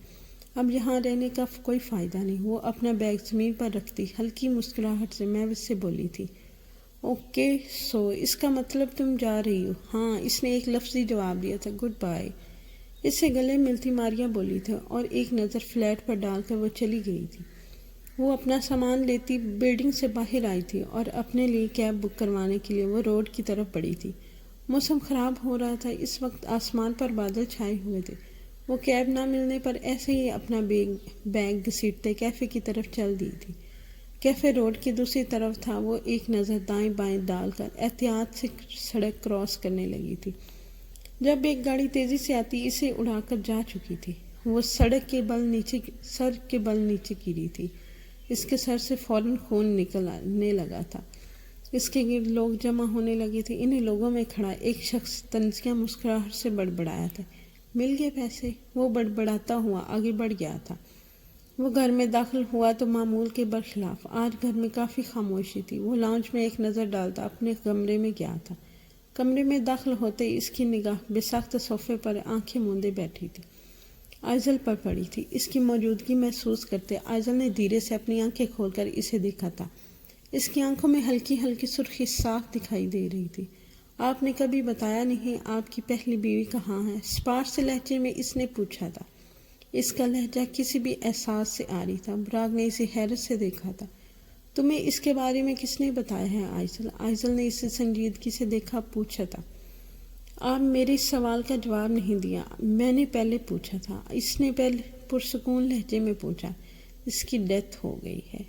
[SPEAKER 1] اب یہاں رہنے کا کوئی فائدہ نہیں۔ وہ اپنا بیگ زمین پر رکھتی ہلکی مسکراہٹ سے میوش سے بولی تھی۔ اوکے، سو اس کا مطلب تم جا رہی ہو؟ ہاں، اس نے ایک لفظی جواب دیا تھا، گڈ بائے۔ اس سے گلے ملتی ماریا بولی تھی اور ایک نظر فلیٹ پر ڈال کر وہ چلی گئی تھی۔ وہ اپنا سامان لیتی بلڈنگ سے باہر آئی تھی اور اپنے لیے کیب بک کروانے کے لیے وہ روڈ کی طرف بڑھی تھی۔ موسم خراب ہو رہا تھا، اس وقت آسمان پر بادل چھائے ہوئے تھے۔ وہ کیب نہ ملنے پر ایسے ہی اپنا بیگ گھسیٹتے کیفے کی طرف چل دی تھی۔ کیفے روڈ کی دوسری طرف تھا۔ وہ ایک نظر دائیں بائیں ڈال کر احتیاط سے سڑک کراس کرنے لگی تھی۔ جب ایک گاڑی تیزی سے آتی اسے اڑا کر جا چکی تھی۔ وہ سر کے بل نیچے گری تھی۔ اس کے سر سے فوراً خون نکلنے لگا تھا۔ اس کے گرد لوگ جمع ہونے لگے تھے۔ انہیں لوگوں میں کھڑا ایک شخص طنزیہ مسکراہٹ سے بڑبڑایا تھا، مل گئے پیسے۔ وہ بڑبڑاتا ہوا آگے بڑھ گیا تھا۔ وہ گھر میں داخل ہوا تو معمول کے برخلاف آج گھر میں کافی خاموشی تھی۔ وہ لاؤنج میں ایک نظر ڈالتا اپنے کمرے میں گیا تھا۔ کمرے میں داخل ہوتے اس کی نگاہ بے ساختہ صوفے پر آنکھیں موندے بیٹھی تھی، آئزل پر پڑی تھی۔ اس کی موجودگی محسوس کرتے آئزل نے دھیرے سے اپنی آنکھیں کھول کر اسے دیکھا تھا۔ اس کی آنکھوں میں ہلکی ہلکی سرخی صاف دکھائی دے رہی تھی۔ آپ نے کبھی بتایا نہیں آپ کی پہلی بیوی کہاں ہے؟ اسپاٹ سے لہجے میں اس نے پوچھا تھا۔ اس کا لہجہ کسی بھی احساس سے آ رہی تھا۔ براق نے اسے حیرت سے دیکھا تھا۔ تمہیں اس کے بارے میں کس نے بتایا ہے آئزل؟ آئزل نے اسے سنجیدگی سے دیکھا پوچھا تھا۔ آپ میرے اس سوال کا جواب نہیں دیا۔ میں نے پہلے پوچھا تھا۔ اس نے پہلے پرسکون لہجے میں پوچھا۔ اس کی ڈیتھ ہو گئی ہے۔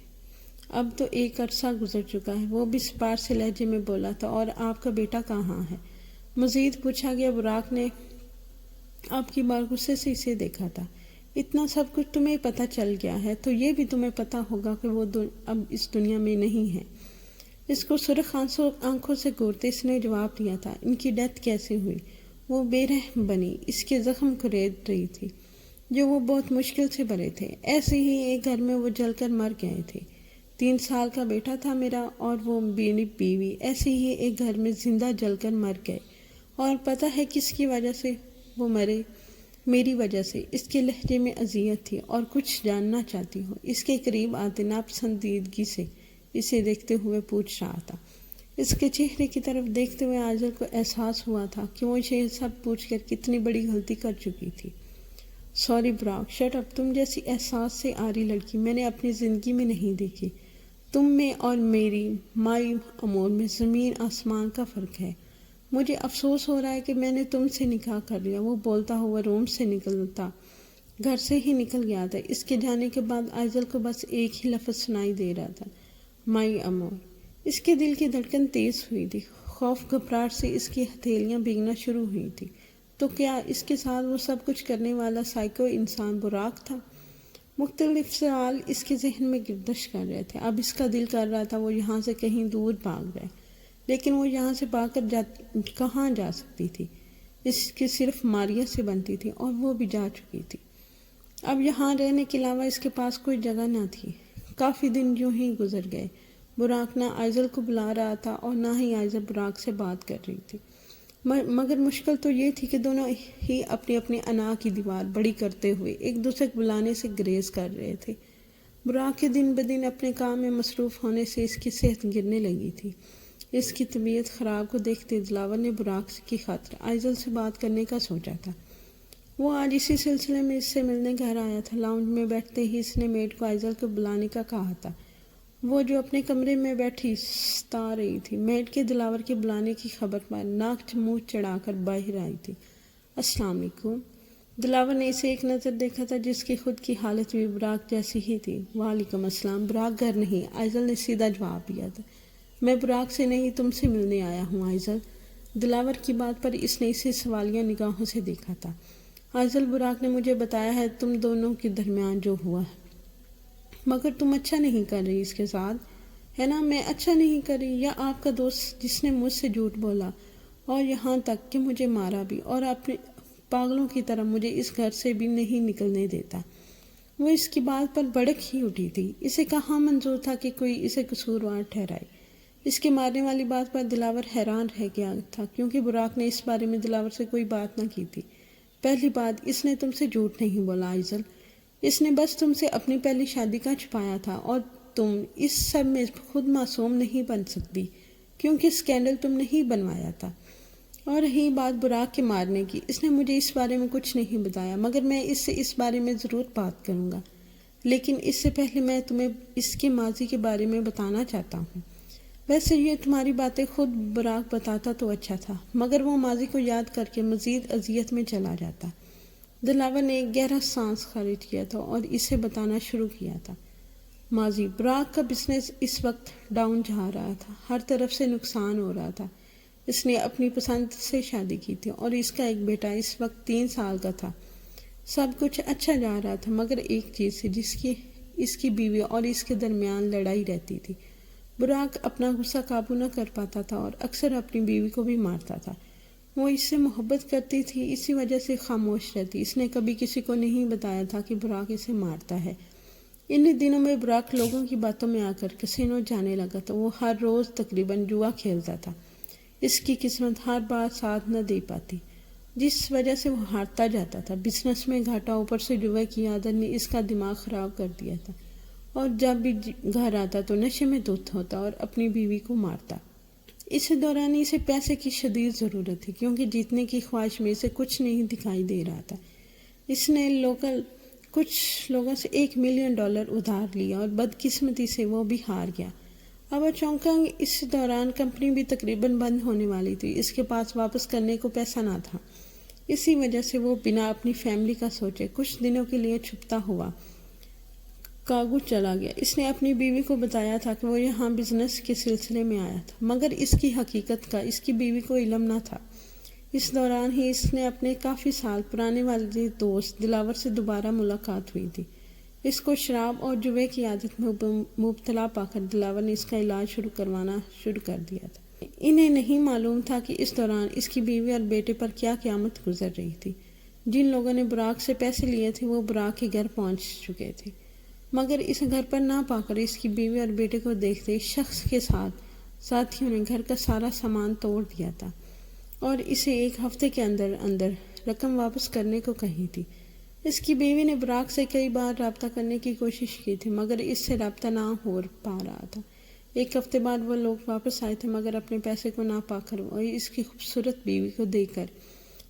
[SPEAKER 1] اب تو ایک عرصہ گزر چکا ہے۔ وہ بھی اسپاٹ سے لہجے میں بولا تھا۔ اور آپ کا بیٹا کہاں ہے؟ مزید پوچھا گیا۔ براق نے آپ کی بار غصے سے اسے دیکھا تھا۔ اتنا سب کچھ تمہیں پتہ چل گیا ہے تو یہ بھی تمہیں پتہ ہوگا کہ وہ اب اس دنیا میں نہیں ہے۔ اس کو سرخ آنکھوں سے گورتے اس نے جواب دیا تھا۔ ان کی ڈیتھ کیسے ہوئی؟ وہ بے رحم بنی اس کے زخم کھرید رہی تھی جو وہ بہت مشکل سے بھرے تھے۔ ایسے ہی ایک گھر میں وہ جل کر مر گئے تھے۔ 3 سال کا بیٹا تھا میرا اور وہ بیوی ایسے ہی ایک گھر میں زندہ جل کر مر گئے۔ اور پتہ ہے کس کی وجہ سے وہ مرے؟ میری وجہ سے۔ اس کے لہجے میں اذیت تھی۔ اور کچھ جاننا چاہتی ہو؟ اس کے قریب آتے ناپسندیدگی سے اسے دیکھتے ہوئے پوچھ رہا تھا۔ اس کے چہرے کی طرف دیکھتے ہوئے آئزل کو احساس ہوا تھا کہ وہ یہ سب پوچھ کر کتنی بڑی غلطی کر چکی تھی۔ Sorry Buraq, shut up. تم جیسی احساس سے آری لڑکی میں نے اپنی زندگی میں نہیں دیکھی۔ تم میں اور میری مائی امور میں زمین آسمان کا فرق ہے۔ مجھے افسوس ہو رہا ہے کہ میں نے تم سے نکاح کر لیا۔ وہ بولتا ہوا روم سے نکلتا گھر سے ہی نکل گیا تھا۔ اس کے جانے کے بعد آئزل کو بس ایک ہی لفظ سنائی دے رہا تھا، مائی امور۔ اس کے دل کی دھڑکن تیز ہوئی تھی۔ خوف گھبراہٹ سے اس کی ہتھیلیاں بھیگنا شروع ہوئی تھی۔ تو کیا اس کے ساتھ وہ سب کچھ کرنے والا سائیکو انسان براق تھا؟ مختلف سوال اس کے ذہن میں گردش کر رہے تھے۔ اب اس کا دل کر رہا تھا وہ یہاں سے کہیں دور بھاگ جائے، لیکن وہ یہاں سے بھاگ کر کہاں جا سکتی تھی؟ اس کی صرف ماریا سے بنتی تھی اور وہ بھی جا چکی تھی۔ اب یہاں رہنے کے علاوہ اس کے پاس کوئی جگہ نہ تھی۔ کافی دن یوں ہی گزر گئے۔ براق نہ آئزل کو بلا رہا تھا اور نہ ہی آئزل براق سے بات کر رہی تھی۔ مگر مشکل تو یہ تھی کہ دونوں ہی اپنی اپنی انا کی دیوار بڑی کرتے ہوئے ایک دوسرے کو بلانے سے گریز کر رہے تھے۔ براق کے دن بدن اپنے کام میں مصروف ہونے سے اس کی صحت گرنے لگی تھی۔ اس کی طبیعت خراب کو دیکھتے دلاور نے براق کی خاطر آئزل سے بات کرنے کا سوچا تھا۔ وہ آج اسی سلسلے میں اس سے ملنے گھر آیا تھا۔ لاؤنج میں بیٹھتے ہی اس نے میڈ کو آئزل کو بلانے کا کہا تھا، وہ جو اپنے کمرے میں بیٹھی ستا رہی تھی۔ میڈ کے دلاور کے بلانے کی خبر پر ناک منہ چڑھا کر باہر آئی تھی۔ السلام علیکم۔ دلاور نے اسے ایک نظر دیکھا تھا جس کی خود کی حالت بھی براق جیسی ہی تھی۔ وعلیکم السلام۔ براق گھر نہیں، آئزل نے سیدھا جواب دیا تھا۔ میں براق سے نہیں تم سے ملنے آیا ہوں آئزل۔ دلاور کی بات پر اس نے اسے سوالیہ نگاہوں سے دیکھا تھا۔ آئزل، براق نے مجھے بتایا ہے تم دونوں کے درمیان جو ہوا ہے، مگر تم اچھا نہیں کر رہی اس کے ساتھ، ہے نا؟ میں اچھا نہیں کر رہی؟ یا آپ کا دوست جس نے مجھ سے جھوٹ بولا اور یہاں تک کہ مجھے مارا بھی اور اپنے پاگلوں کی طرح مجھے اس گھر سے بھی نہیں نکلنے دیتا؟ وہ اس کی بات پر بھڑک ہی اٹھی تھی۔ اسے کہاں منظور تھا کہ کوئی اسے قصوروار ٹھہرائے؟ اس کے مارنے والی بات پر دلاور حیران رہ گیا تھا کیونکہ براق نے اس بارے میں دلاور سے کوئی بات نہ کی تھی۔ پہلی بات، اس نے تم سے جھوٹ نہیں بولا آئزل۔ اس نے بس تم سے اپنی پہلی شادی کا چھپایا تھا اور تم اس سب میں خود معصوم نہیں بن سکتی کیونکہ اسکینڈل تم نہیں بنوایا تھا۔ اور رہی بات براق کے مارنے کی، اس نے مجھے اس بارے میں کچھ نہیں بتایا، مگر میں اس سے اس بارے میں ضرور بات کروں گا۔ لیکن اس سے پہلے میں تمہیں اس کے ماضی کے بارے میں بتانا چاہتا ہوں۔ ویسے یہ تمہاری باتیں خود براق بتاتا تو اچھا تھا، مگر وہ ماضی کو یاد کر کے مزید اذیت میں چلا جاتا۔ دلاور نے ایک گہرا سانس خارج کیا تھا اور اسے بتانا شروع کیا تھا۔ براق کا بزنس اس وقت ڈاؤن جا رہا تھا، ہر طرف سے نقصان ہو رہا تھا۔ اس نے اپنی پسند سے شادی کی تھی اور اس کا ایک بیٹا اس وقت 3 سال کا تھا۔ سب کچھ اچھا جا رہا تھا، مگر ایک چیز سے جس کی اس کی بیوی اور اس کے درمیان لڑائی رہتی تھی۔ براق اپنا غصہ قابو نہ کر پاتا تھا اور اکثر اپنی بیوی کو بھی مارتا تھا۔ وہ اس سے محبت کرتی تھی، اسی وجہ سے خاموش رہتی۔ اس نے کبھی کسی کو نہیں بتایا تھا کہ براق اسے مارتا ہے۔ ان دنوں میں براق لوگوں کی باتوں میں آ کر کسینو جانے لگا تھا۔ وہ ہر روز تقریباً جوا کھیلتا تھا۔ اس کی قسمت ہر بار ساتھ نہ دے پاتی، جس وجہ سے وہ ہارتا جاتا تھا۔ بزنس میں گھاٹا، اوپر سے جوا کی عادت نے اس کا دماغ خراب کر دیا تھا، اور جب بھی گھر آتا تو نشے میں دھت ہوتا اور اپنی بیوی کو مارتا۔ اس دوران اسے پیسے کی شدید ضرورت تھی، کیونکہ جیتنے کی خواہش میں اسے کچھ نہیں دکھائی دے رہا تھا۔ اس نے کچھ لوگوں سے $1 ملین ادھار لیا اور بدقسمتی سے وہ بھی ہار گیا۔ اب چونکہ اس دوران کمپنی بھی تقریباً بند ہونے والی تھی، اس کے پاس واپس کرنے کو پیسہ نہ تھا۔ اسی وجہ سے وہ بنا اپنی فیملی کا سوچے کچھ دنوں کے لیے چھپتا ہوا کاگو چلا گیا۔ اس نے اپنی بیوی کو بتایا تھا کہ وہ یہاں بزنس کے سلسلے میں آیا تھا، مگر اس کی حقیقت کا اس کی بیوی کو علم نہ تھا۔ اس دوران ہی اس نے اپنے کافی سال پرانے والے دوست دلاور سے دوبارہ ملاقات ہوئی تھی۔ اس کو شراب اور جوے کی عادت میں مبتلا پا کر دلاور نے اس کا علاج کروانا شروع کر دیا تھا۔ انہیں نہیں معلوم تھا کہ اس دوران اس کی بیوی اور بیٹے پر کیا قیامت گزر رہی تھی۔ جن لوگوں نے براق سے پیسے لیے تھے وہ براق کے گھر پہنچ چکے تھے، مگر اس گھر پر نہ پا کر اس کی بیوی اور بیٹے کو دیکھتے اس شخص کے ساتھیوں نے گھر کا سارا سامان توڑ دیا تھا اور اسے 1 ہفتے کے اندر رقم واپس کرنے کو کہی تھی۔ اس کی بیوی نے براق سے کئی بار رابطہ کرنے کی کوشش کی تھی، مگر اس سے رابطہ نہ ہو پا رہا تھا۔ 1 ہفتے بعد وہ لوگ واپس آئے تھے، مگر اپنے پیسے کو نہ پا کر اور اس کی خوبصورت بیوی کو دیکھ کر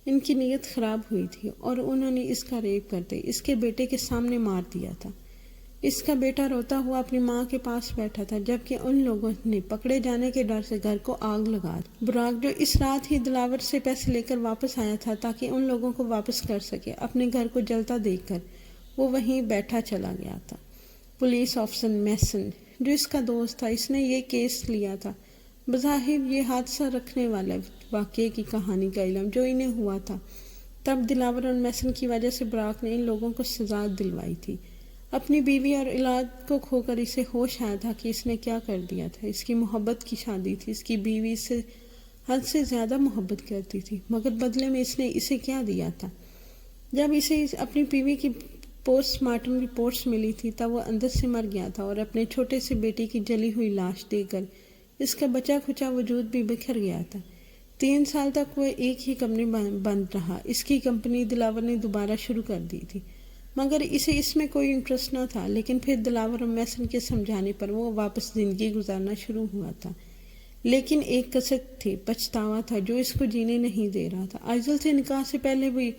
[SPEAKER 1] ان کی نیت خراب ہوئی تھی اور انہوں نے اس کا ریپ کرتے اس کے بیٹے کے سامنے مار دیا تھا۔ اس کا بیٹا روتا ہوا اپنی ماں کے پاس بیٹھا تھا، جبکہ ان لوگوں نے پکڑے جانے کے ڈر سے گھر کو آگ لگا دی۔ براق جو اس رات ہی دلاور سے پیسے لے کر واپس آیا تھا تاکہ ان لوگوں کو واپس کر سکے، اپنے گھر کو جلتا دیکھ کر وہ وہیں بیٹھا چلا گیا تھا۔ پولیس آفیسر میسن جو اس کا دوست تھا، اس نے یہ کیس لیا تھا۔ بظاہر یہ حادثہ رکھنے والے واقعے کی کہانی کا علم جو انہیں ہوا تھا، تب دلاور اور میسن کی وجہ سے براق نے ان لوگوں کو سزا دلوائی تھی۔ اپنی بیوی اور اولاد کو کھو کر اسے ہوش آیا تھا کہ اس نے کیا کر دیا تھا۔ اس کی محبت کی شادی تھی، اس کی بیوی اس سے حد سے زیادہ محبت کرتی تھی، مگر بدلے میں اس نے اسے کیا دیا تھا؟ جب اسے اپنی بیوی کی پوسٹ مارٹم رپورٹس ملی تھی تب وہ اندر سے مر گیا تھا اور اپنے چھوٹے سے بیٹے کی جلی ہوئی لاش دیکھ کر اس کا بچا کھچا وجود بھی بکھر گیا تھا۔ 3 سال تک وہ ایک ہی کمرے بند رہا۔ اس کی کمپنی دلاور نے دوبارہ شروع کر دی تھی، مگر اسے اس میں کوئی انٹرسٹ نہ تھا، لیکن پھر دلاور اور میسن کے سمجھانے پر وہ واپس زندگی گزارنا شروع ہوا تھا۔ لیکن ایک کسک تھی، پچھتاوا تھا جو اس کو جینے نہیں دے رہا تھا۔ آئزل سے نکاح سے پہلے بھی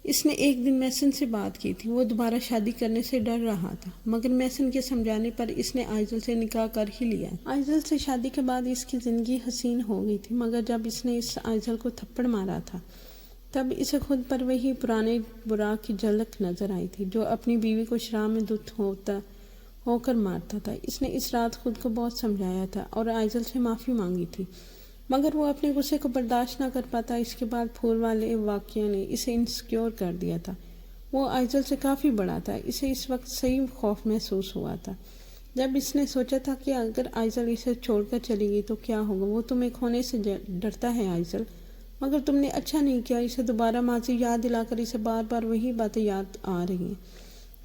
[SPEAKER 1] اس نے ایک دن میسن سے بات کی تھی۔ وہ دوبارہ شادی کرنے سے ڈر رہا تھا، مگر میسن کے سمجھانے پر اس نے آئزل سے نکاح کر ہی لیا۔ آئزل سے شادی کے بعد اس کی زندگی حسین ہو گئی تھی، مگر جب اس نے اس آئزل کو تھپڑ مارا تھا تب اسے خود پر وہی پرانے براق کی جھلک نظر آئی تھی جو اپنی بیوی کو شراب میں دھت ہو کر مارتا تھا۔ اس نے اس رات خود کو بہت سمجھایا تھا اور آئزل سے معافی مانگی تھی، مگر وہ اپنے غصے کو برداشت نہ کر پاتا۔ اس کے بعد پھول والے واقعے نے اسے انسیکیور کر دیا تھا۔ وہ آئزل سے کافی بڑا تھا، اسے اس وقت صحیح خوف محسوس ہوا تھا۔ جب اس نے سوچا تھا کہ اگر آئزل اسے چھوڑ کر چلی گئی تو کیا ہوگا۔ وہ تمہیں کھونے سے ڈرتا ہے آئزل، مگر تم نے اچھا نہیں کیا اسے دوبارہ ماضی یاد دلا کر اسے بار بار وہی باتیں یاد آ رہی ہیں۔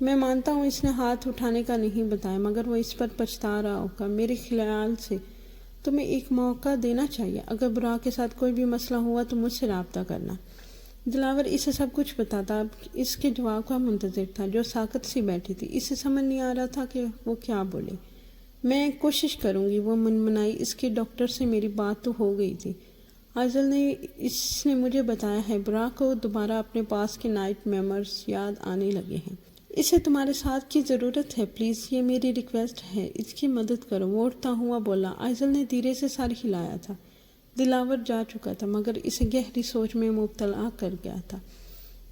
[SPEAKER 1] میں مانتا ہوں اس نے ہاتھ اٹھانے کا نہیں بتایا، مگر وہ اس پر پچھتا رہا ہوگا۔ میرے خیال سے تمہیں ایک موقع دینا چاہیے۔ اگر براق کے ساتھ کوئی بھی مسئلہ ہوا تو مجھ سے رابطہ کرنا۔ دلاور اسے سب کچھ بتاتا، اب اس کے جواب کا منتظر تھا جو ساکت سی بیٹھی تھی۔ اسے سمجھ نہیں آ رہا تھا کہ وہ کیا بولے۔ میں کوشش کروں گی، وہ منمنائی۔ اس کے ڈاکٹر سے میری بات تو ہو گئی تھی۔ آئزل نے اس نے مجھے بتایا ہے براق کو دوبارہ اپنے پاس کے نائٹ میمورز یاد آنے لگے ہیں۔ اسے تمہارے ساتھ کی ضرورت ہے، پلیز یہ میری ریکویسٹ ہے، اس کی مدد کرو۔ وہ اٹھتا ہوا بولا۔ آئزل نے دھیرے سے سر ہلایا تھا۔ دلاور جا چکا تھا، مگر اسے گہری سوچ میں مبتلا کر گیا تھا۔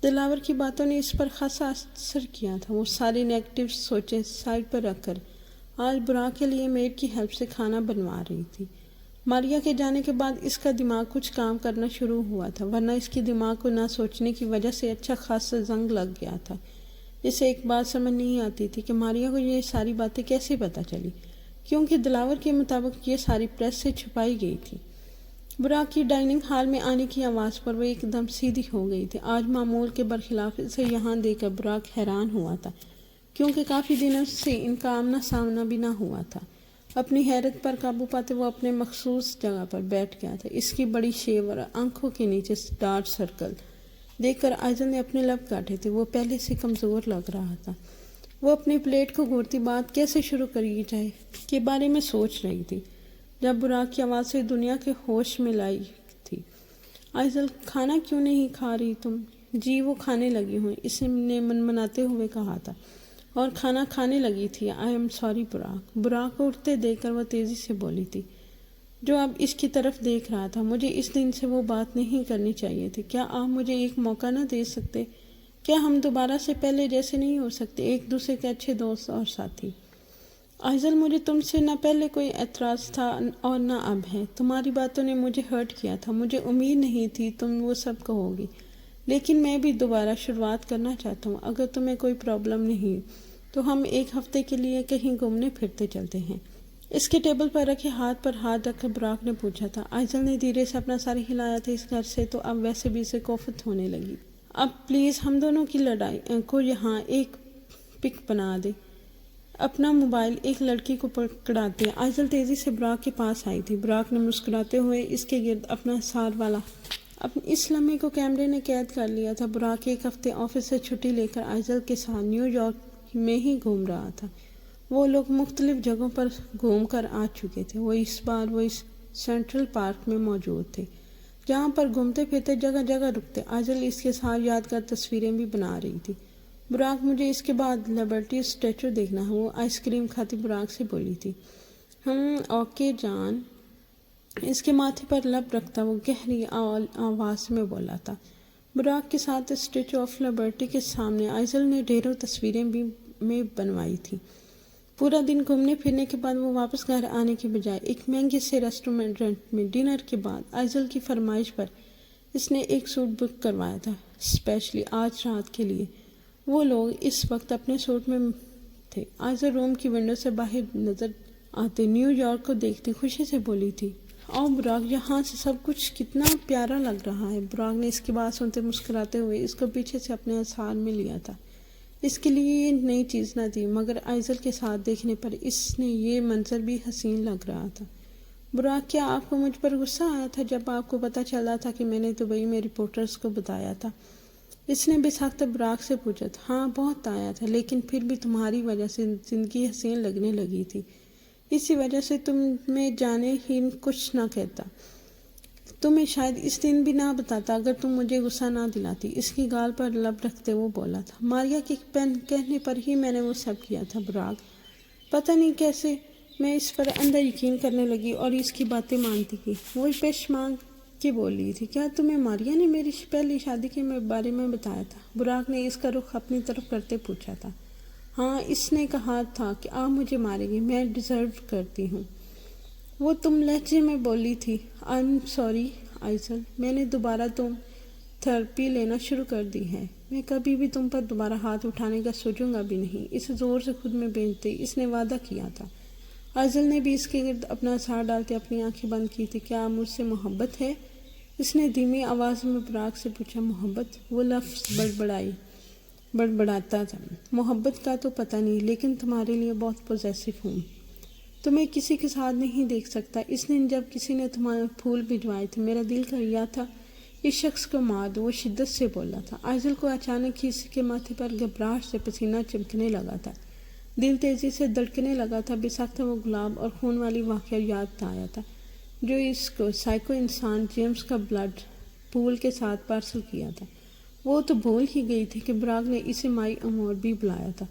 [SPEAKER 1] دلاور کی باتوں نے اس پر خاصا اثر کیا تھا۔ وہ ساری نیگیٹو سوچیں سائڈ پر رکھ کر آج براق کے لیے میڈ کی ہیلپ سے کھانا بنوا رہی تھی۔ ماریا کے جانے کے بعد اس کا دماغ کچھ کام کرنا شروع ہوا تھا، ورنہ اس کی دماغ کو نہ سوچنے کی وجہ سے اچھا خاصا زنگ لگ گیا تھا۔ اسے ایک بات سمجھ نہیں آتی تھی کہ ماریا کو یہ ساری باتیں کیسے پتہ چلی، کیونکہ دلاور کے مطابق یہ ساری پریس سے چھپائی گئی تھی۔ براق کی ڈائننگ ہال میں آنے کی آواز پر وہ ایک دم سیدھی ہو گئی تھی۔ آج معمول کے برخلاف اسے یہاں دیکھ کر براق حیران ہوا تھا، کیونکہ کافی دنوں سے ان کا آمنا سامنا بھی نہ ہوا تھا۔ اپنی حیرت پر قابو پاتے وہ اپنے مخصوص جگہ پر بیٹھ گیا تھا۔ اس کی بڑی شیو اور آنکھوں کے نیچے ڈارک سرکل دیکھ کر آئزل نے اپنے لب کاٹے تھے۔ وہ پہلے سے کمزور لگ رہا تھا۔ وہ اپنی پلیٹ کو گھورتی بات کیسے شروع کری جائے کے بارے میں سوچ رہی تھی جب براق کی آواز سے دنیا کے ہوش میں لائی تھی۔ آئزل، کھانا کیوں نہیں کھا رہی تم؟ جی وہ کھانے لگی ہوں، اس نے منمناتے ہوئے کہا تھا، اور کھانا کھانے لگی تھی۔ I am sorry Buraq. Buraq کو اٹھتے دیکھ کر وہ تیزی سے بولی تھی، جو اب اس کی طرف دیکھ رہا تھا۔ مجھے اس دن سے وہ بات نہیں کرنی چاہیے تھی۔ کیا آپ مجھے ایک موقع نہ دے سکتے؟ کیا ہم دوبارہ سے پہلے جیسے نہیں ہو سکتے، ایک دوسرے کے اچھے دوست اور ساتھی؟ آئزل، مجھے تم سے نہ پہلے کوئی اعتراض تھا اور نہ اب ہے۔ تمہاری باتوں نے مجھے ہرٹ کیا تھا، مجھے امید نہیں تھی تم وہ سب کہو گی، لیکن میں بھی دوبارہ شروعات کرنا چاہتا ہوں۔ اگر تمہیں کوئی پرابلم نہیں تو ہم ایک ہفتے کے لیے کہیں گھومنے پھرتے چلتے ہیں۔ اس کے ٹیبل پر رکھے ہاتھ پر ہاتھ رکھ کر براق نے پوچھا تھا۔ آئزل نے دھیرے سے اپنا سر ہلایا تھا۔ اس گھر سے تو اب ویسے بھی اسے کوفت ہونے لگی۔ اب پلیز ہم دونوں کی لڑائی کو یہاں ایک پک بنا دے۔ اپنا موبائل ایک لڑکی کو پکڑاتے آئزل تیزی سے براق کے پاس آئی تھی۔ براق نے مسکراتے ہوئے اس کے گرد اپنا سار والا اس لمحے کو کیمرے نے قید کر لیا تھا۔ براق ایک ہفتے آفس سے چھٹی لے کر آئزل کے ساتھ نیو یارک میں ہی گھوم رہا تھا۔ وہ لوگ مختلف جگہوں پر گھوم کر آ چکے تھے۔ وہ اس سینٹرل پارک میں موجود تھے، جہاں پر گھومتے پھرتے جگہ جگہ رکتے۔ آئزل اس کے ساتھ یادگار تصویریں بھی بنا رہی تھی۔ براق، مجھے اس کے بعد لبرٹی اسٹیچو دیکھنا ہے، وہ آئس کریم کھاتی براق سے بولی تھی۔ اوکے جان۔ اس کے ماتھے پر لب رکھتا وہ گہری آواز میں بولا تھا۔ براق کے ساتھ اسٹیچو آف لبرٹی کے سامنے آئزل نے ڈھیروں تصویریں بھی بنوائی تھی۔ پورا دن گھومنے پھرنے کے بعد وہ واپس گھر آنے کے بجائے ایک مہنگے سے ریسٹورنٹ میں ڈنر کے بعد آئزل کی فرمائش پر اس نے ایک سوٹ بک کروایا تھا، اسپیشلی آج رات کے لیے۔ وہ لوگ اس وقت اپنے سوٹ میں تھے۔ آئزل روم کی ونڈو سے باہر نظر آتے نیو یارک کو دیکھتی خوشی سے بولی تھی، او براق، یہاں سے سب کچھ کتنا پیارا لگ رہا ہے۔ براق نے اس کی بات سنتے مسکراتے ہوئے اس کو پیچھے سے اپنے احسان میں لیا تھا۔ اس کے لیے یہ نئی چیز نہ تھی، مگر آئزل کے ساتھ دیکھنے پر اس نے یہ منظر بھی حسین لگ رہا تھا۔ براق، کیا آپ کو مجھ پر غصہ آیا تھا جب آپ کو پتہ چلا تھا کہ میں نے دبئی میں رپورٹرز کو بتایا تھا؟ اس نے بے ساختہ براق سے پوچھا تھا۔ ہاں بہت آیا تھا، لیکن پھر بھی تمہاری وجہ سے زندگی حسین لگنے لگی تھی، اسی وجہ سے تمہیں جانے ہی کچھ نہ کہتا، تمہیں شاید اس دن بھی نہ بتاتا اگر تم مجھے غصہ نہ دلاتی۔ اس کی گال پر لب رکھتے وہ بولا تھا۔ ماریا کے کہنے پر ہی میں نے وہ سب کیا تھا براق، پتہ نہیں کیسے میں اس پر اندر یقین کرنے لگی اور اس کی باتیں مانتی گئی۔ وہ پیش مانگ کے بولی تھی، کیا تمہیں ماریا نے میری پہلی شادی کے بارے میں بتایا تھا؟ براق نے اس کا رخ اپنی طرف کرتے پوچھا تھا۔ ہاں، اس نے کہا تھا کہ آپ مجھے مارے گی، میں ڈیزرو کرتی ہوں، وہ تم لہجے میں بولی تھی۔ آئی ایم سوری آئزل، میں نے دوبارہ تھراپی لینا شروع کر دی ہے، میں کبھی بھی تم پر دوبارہ ہاتھ اٹھانے کا سوچوں گا بھی نہیں۔ اسے زور سے خود میں بھیجتے اس نے وعدہ کیا تھا۔ آئزل نے بھی اس کے گرد اپنا سار ڈالتے اپنی آنکھیں بند کی تھی۔ کیا مجھ سے محبت ہے؟ اس نے دھیمی آواز میں براق سے پوچھا۔ محبت؟ وہ لفظ بڑبڑاتا تھا۔ محبت کا تو پتہ نہیں، لیکن تمہارے لیے بہت پوزیسو ہوں، تمہیں کسی کے ساتھ نہیں دیکھ سکتا۔ اس دن جب کسی نے تمہارے پھول بھجوائے تھے میرا دل کریا تھا اس شخص کو مار دو، وہ شدت سے بولا تھا۔ آئزل کو اچانک ہی اس کے ماتھے پر گھبراہٹ سے پسینہ چمکنے لگا تھا، دل تیزی سے دھڑکنے لگا تھا۔ بے ساختہ وہ گلاب اور خون والی واقعہ یاد آیا تھا جو اس کو سائیکو انسان جیمز کا بلڈ پول کے ساتھ پارسل کیا تھا۔ وہ تو بھول ہی گئی تھی کہ براق نے اسے مائی امور بھی بلایا تھا،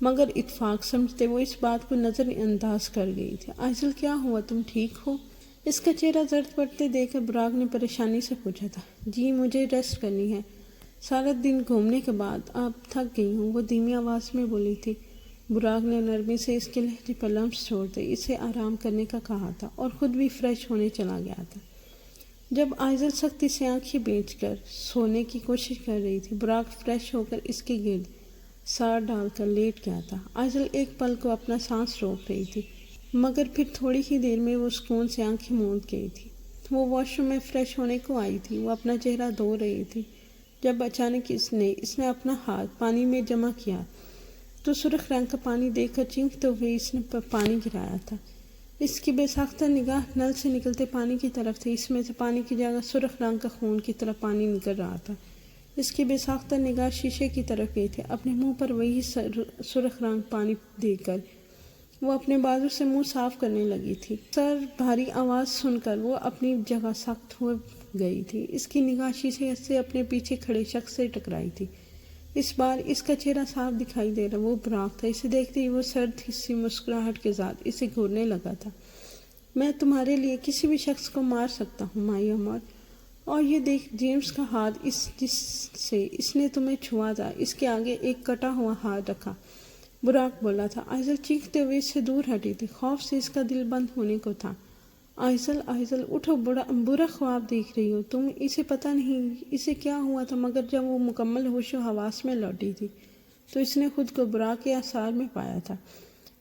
[SPEAKER 1] مگر اتفاق سمجھتے وہ اس بات کو نظر انداز کر گئی تھی۔ آئزل، کیا ہوا، تم ٹھیک ہو؟ اس کا چہرہ زرد پڑتے دیکھ کر براق نے پریشانی سے پوچھا تھا۔ جی مجھے ریسٹ کرنی ہے، سارا دن گھومنے کے بعد آپ تھک گئی ہوں، وہ دھیمی آواز میں بولی تھی۔ براق نے نرمی سے اس کے لہجے پر لمس چھوڑتے اسے آرام کرنے کا کہا تھا اور خود بھی فریش ہونے چلا گیا تھا۔ جب آئزل سختی سے آنکھیں بیچ کر سونے کی کوشش کر رہی تھی، براق فریش ہو کر اس کے گرد سار ڈال کر لیٹ گیا تھا۔ آئزل ایک پل کو اپنا سانس روک رہی تھی، مگر پھر تھوڑی ہی دیر میں وہ سکون سے آنکھیں موند گئی تھی۔ وہ واش روم میں فریش ہونے کو آئی تھی، وہ اپنا چہرہ دھو رہی تھی جب اچانک اس نے اپنا ہاتھ پانی میں جمع کیا تو سرخ رنگ کا پانی دیکھ کر چینکتے ہوئے اس نے پانی گرایا تھا۔ اس کی بے ساختہ نگاہ نل سے نکلتے پانی کی طرف تھی، اس میں سے پانی کی جگہ سرخ رنگ کا خون کی طرح پانی نکل رہا تھا۔ اس کی بے ساختہ نگاہ شیشے کی طرف گئی تھی، اپنے منہ پر وہی سرخ رنگ پانی دیکھ کر وہ اپنے بازو سے منہ صاف کرنے لگی تھی۔ سر بھاری آواز سن کر وہ اپنی جگہ سخت ہو گئی تھی۔ اس کی نگاہ شیشے سے اپنے پیچھے کھڑے شخص سے ٹکرائی تھی۔ اس بار اس کا چہرہ صاف دکھائی دے رہا، وہ براق تھا۔ اسے دیکھتے ہی وہ سرد سی مسکراہٹ کے ساتھ اسے گھورنے لگا تھا۔ میں تمہارے لیے کسی بھی شخص کو مار سکتا ہوں مائی امور، اور یہ دیکھ جیمز کا ہاتھ جس سے اس نے تمہیں چھوا تھا، اس کے آگے ایک کٹا ہوا ہاتھ رکھا، براق بولا تھا۔ آئزل چیختے ہوئے اس سے دور ہٹی تھی، خوف سے اس کا دل بند ہونے کو تھا۔ آئزل اٹھو، برا خواب دیکھ رہی ہو تم، اسے پتہ نہیں اسے کیا ہوا تھا، مگر جب وہ مکمل ہوش و حواس میں لوٹی تھی تو اس نے خود کو براق کے آثار میں پایا تھا،